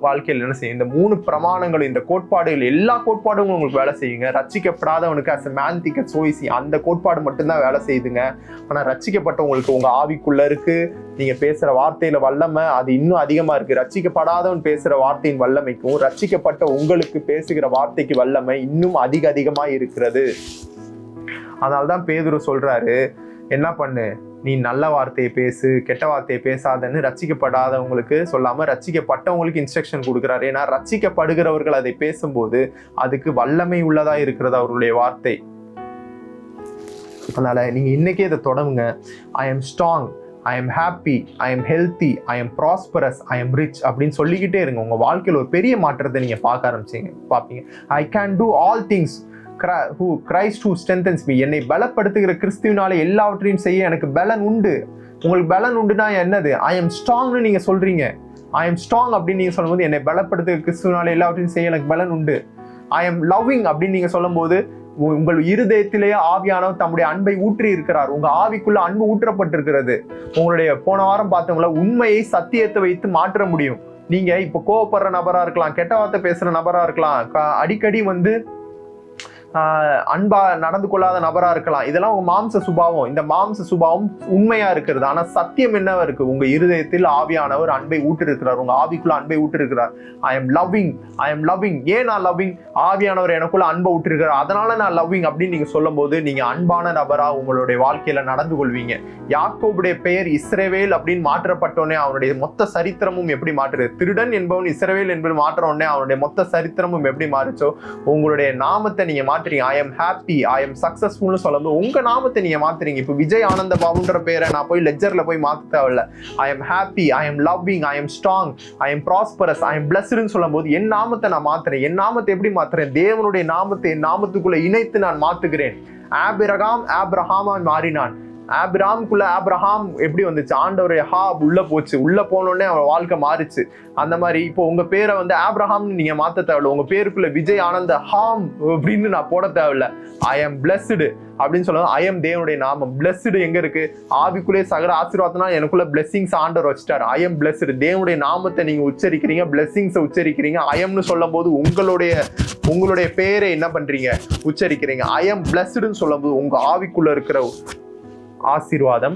வாழ்க்கையில் என்ன செய்யும், இந்த 3 பிரமாணங்களும், இந்த கோட்பாடுகள், எல்லா கோட்பாடும் உங்களுக்கு வேலை செய்யுங்க. ரட்சிக்கப்படாதவனுக்கு as a man thinketh so is he அந்த கோட்பாடு மட்டும்தான் வேலை செய்யுதுங்க. ஆனா ரட்சிக்கப்பட்டவங்களுக்கு உங்க ஆவிக்குள்ள இருக்கு, நீங்க பேசுற வார்த்தையில வல்லமை அது இன்னும் அதிகமா இருக்கு. ரட்சிக்கப்படாதவன் பேசுற வார்த்தையின் வல்லமைக்கும் ரட்சிக்கப்பட்ட உங்களுக்கு பேசுகிற வார்த்தைக்கு வல்லமை இன்னும் அதிகமா இருக்கிறது. அதனால்தான் பேதுரு சொல்றாரு, என்ன பண்ணு, நீ நல்ல வார்த்தையை பேசு, கெட்ட வார்த்தையை பேசாதன்னு ரட்சிக்கப்படாதவங்களுக்கு சொல்லாம ரட்சிக்கப்பட்டவங்களுக்கு இன்ஸ்ட்ரக்ஷன் கொடுக்குறாரு. ஏன்னா ரட்சிக்கப்படுகிறவர்கள் அதை பேசும்போது அதுக்கு வல்லமை உள்ளதா இருக்கிறது அவருடைய வார்த்தை. அதனால நீங்க இன்னைக்கே இதை தொடங்குங்க. I am strong, I am happy, I am healthy, I am prosperous, I am rich அப்படின்னு சொல்லிக்கிட்டே இருங்க. உங்கள் வாழ்க்கையில் ஒரு பெரிய மாற்றத்தை நீங்கள் பார்ப்பீங்க. I can do all things Christ who strengthens me. என்னை பலப்படுத்துகிற கிறிஸ்துவினாலே எல்லாவற்றையும் செய்ய எனக்கு பலன் உண்டு. உங்களுக்கு பலன் உண்டுனா என்னது? ஐ எம் ஸ்ட்ராங்னு நீங்கள் சொல்கிறீங்க. ஐ எம் ஸ்ட்ராங் அப்படின்னு நீங்கள் சொல்லும்போது என்னை பலப்படுத்துகிற கிறிஸ்துவினாலே எல்லாவற்றையும் செய்ய எனக்கு பலன் உண்டு. ஐ எம் லவ்விங் அப்படின்னு நீங்கள் சொல்லும்போது உங்கள் இருதயத்திலேயே ஆவியானவர் தம்முடைய அன்பை ஊற்றி இருக்கிறார். உங்க ஆவிக்குள்ள அன்பு ஊற்றப்பட்டிருக்கிறது. உங்களுடைய போன வாரம் பார்த்தவங்கள உண்மையை சத்தியத்தை வைத்து மாற்ற முடியும். நீங்க இப்ப கோவப்படுற நபரா இருக்கலாம், கெட்ட வார்த்தை பேசுற நபரா இருக்கலாம், அடிக்கடி அன்பா நடந்து கொள்ளாத நபரா இருக்கலாம். இதெல்லாம் உங்க மாம்ச சுபாவம். இந்த மாம்ச சுபாவம் உண்மையா இருக்கிறது. ஆனா சத்தியம் என்னவா இருக்கு? உங்க இருதயத்தில் ஆவியானவர் அன்பை ஊற்றிருக்கிறார். உங்க ஆவிக்குள்ள அன்பை ஊற்றிருக்கிறார். I am loving, I am loving. ஏன் நான் லவ்விங்? ஆவியானவர் எனக்குள்ள அன்பை ஊற்றிருக்கிறார், அதனால நான் லவ்விங் அப்படின்னு நீங்க சொல்லும் போது நீங்க அன்பான நபரா உங்களுடைய வாழ்க்கையில நடந்து கொள்வீங்க. யாக்கோபுடைய பெயர் இஸ்ரவேல் அப்படின்னு மாற்றப்பட்டோன்னே அவனுடைய மொத்த சரித்திரமும் எப்படி மாற்றுது? திருடன் என்பவன் இஸ்ரவேல் என்பது மாற்ற உடனே அவனுடைய மொத்த சரித்திரமும் எப்படி மாறுச்சோ உங்களுடைய நாமத்தை நீங்க மாற்றுறீங்க. I am happy, I am சக்சஸ்ஃபுல்னு சொல்லும்போது உங்க நாமத்தை நீங்க மாத்துறீங்க. இப்போ விஜய் ஆனந்த பாபுன்ற பேரை நான் போய் லெஜர்ல போய் மாத்த தேவையில்ல. I am happy, I am loving, I am strong, I am prosperous, I am பிளஸ்டுன்னு சொல்லும் போது என் நாமத்தை நான் மாத்துறேன். என் நாமத்தை எப்படி மாத்துறேன்? தேவனுடைய நாமத்தை என் நாமத்துக்குள்ள இணைத்து நான் மாத்துகிறேன். ஆபிரகாமா மாறினான். ஆபிரகாமுக்குள்ள ஆபிரகாம் எப்படி வந்துச்சு? ஆண்டவர் உள்ள போச்சு. உள்ள போனோடனே அவன் வாழ்க்கை மாறிச்சு. அந்த மாதிரி இப்போ உங்க பேரை ஆபிரகாம்னு நீங்க மாத்த தேவையில்ல. உங்க பேருக்குள்ள விஜய் ஆனந்த ஹாம் அப்படின்னு நான் போட தேவையில்ல. ஐ எம் பிளஸ்டு அப்படின்னு சொல்லுவோம். ஐ எம் தேவனுடைய நாமம். பிளஸ்டு எங்க இருக்கு? ஆவிக்குள்ளே சகல ஆசீர்வாதம்னா எனக்குள்ள பிளெஸிங்ஸ் ஆண்டவர் வச்சுட்டாரு. I am blessed. தேவனுடைய நாமத்தை நீங்க உச்சரிக்கிறீங்க, பிளெஸிங்ஸை உச்சரிக்கிறீங்க. ஐ எம்னு சொல்லும் போது உங்களுடைய பேரை என்ன பண்றீங்க? உச்சரிக்கிறீங்க. ஐ எம் பிளஸ்டுன்னு சொல்லும் போது உங்க ஆவிக்குள்ள இருக்கிற ஆசீர்வாதம்.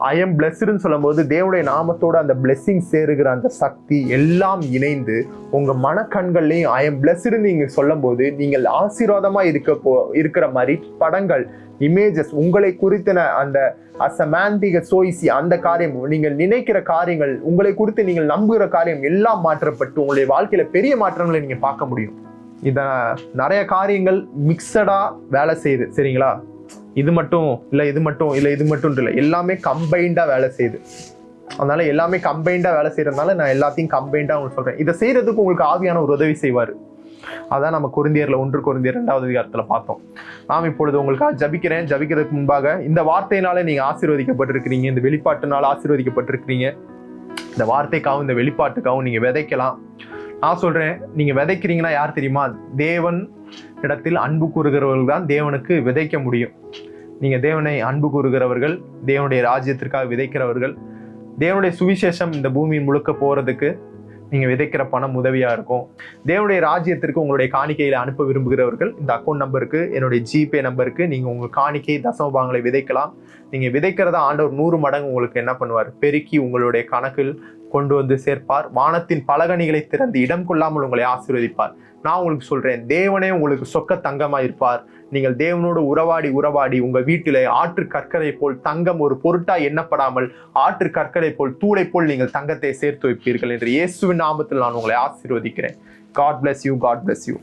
ஐ எம் பிளஸ்டுன்னு சொல்லும் போது தேவனுடைய நாமத்தோட அந்த பிளெஸிங் சேருகிற அந்த சக்தி எல்லாம் இணைந்து உங்க மனக்கண்கள்லையும் ஐ எம் பிளஸ்டுன்னு நீங்க சொல்லும் போது நீங்கள் ஆசீர்வாதமா இருக்கிற மாதிரி படங்கள், இமேஜஸ், உங்களை குறித்தன அந்த அசமாந்திக சோய்சி, அந்த காரியம், நீங்கள் நினைக்கிற காரியங்கள், உங்களை குறித்து நீங்கள் நம்புகிற காரியம் எல்லாம் மாற்றப்பட்டு உங்களுடைய வாழ்க்கையில பெரிய மாற்றங்களை நீங்க பார்க்க முடியும். இத நிறைய காரியங்கள் மிக்சடா வேலை செய்யுது. சரிங்களா? இது மட்டும் இல்லை, இது மட்டும் இல்லை, இது மட்டும் இல்லை, எல்லாமே கம்பைண்டாக வேலை செய்யுது. அதனால எல்லாமே கம்பைண்டாக வேலை செய்யறதுனால நான் எல்லாத்தையும் கம்பைண்டாக உங்களுக்கு சொல்கிறேன். இதை செய்யறதுக்கு உங்களுக்கு ஆவியான ஒரு உதவி செய்வார். அதான் நம்ம கொரிந்தியர்ல 1 கொரிந்தியர் 2வது அதிகாரத்தில் பார்த்தோம். நாம் இப்பொழுது உங்களுக்காக ஜபிக்கிறேன். ஜபிக்கிறதுக்கு முன்பாக இந்த வார்த்தையினால நீங்கள் ஆசீர்வதிக்கப்பட்டிருக்கிறீங்க. இந்த வெளிப்பாட்டுனால ஆசீர்வதிக்கப்பட்டிருக்கிறீங்க. இந்த வார்த்தைக்காகவும் இந்த வெளிப்பாட்டுக்காகவும் நீங்கள் விதைக்கலாம். நான் சொல்றேன், நீங்க விதைக்கிறீங்கன்னா யார் தெரியுமா? தேவன் இடத்தில் அன்பு கூறுகிறவர்கள் தான் தேவனுக்கு விதைக்க முடியும். நீங்க தேவனை அன்பு கூறுகிறவர்கள், தேவனுடைய ராஜ்யத்திற்காக விதைக்கிறவர்கள், தேவனுடைய சுவிசேஷம் இந்த பூமியின் முழுக்க போறதுக்கு நீங்க விதைக்கிற பணம் உதவியா இருக்கும். தேவனுடைய ராஜ்யத்திற்கு உங்களுடைய காணிக்கையில அனுப்ப விரும்புகிறவர்கள் இந்த அக்கௌண்ட் நம்பருக்கு, என்னுடைய ஜிபே நம்பருக்கு நீங்க உங்க காணிக்கை தசமபாகங்களை விதைக்கலாம். நீங்க விதைக்கிறதா ஆண்டவர் 100 மடங்கு உங்களுக்கு என்ன பண்ணுவார்? பெருக்கி உங்களுடைய கணக்கில் கொண்டு வந்து சேர்ப்பார். வானத்தின் பலகணிகளை திறந்து இடம் கொள்ளாமல் உங்களை ஆசீர்வதிப்பார். நான் உங்களுக்கு சொல்றேன், தேவனே உங்களுக்கு சொக்க தங்கமா இருப்பார். நீங்கள் தேவனோடு உறவாடி உங்க வீட்டிலே ஆற்று கற்களை போல் தங்கம் ஒரு பொருட்டா எண்ணப்படாமல் ஆற்று கற்களை போல் தூளை போல் நீங்கள் தங்கத்தை சேர்த்து வைப்பீர்கள் என்று இயேசுவின் நாமத்தில் நான் உங்களை ஆசீர்வதிக்கிறேன். God bless you. God bless you.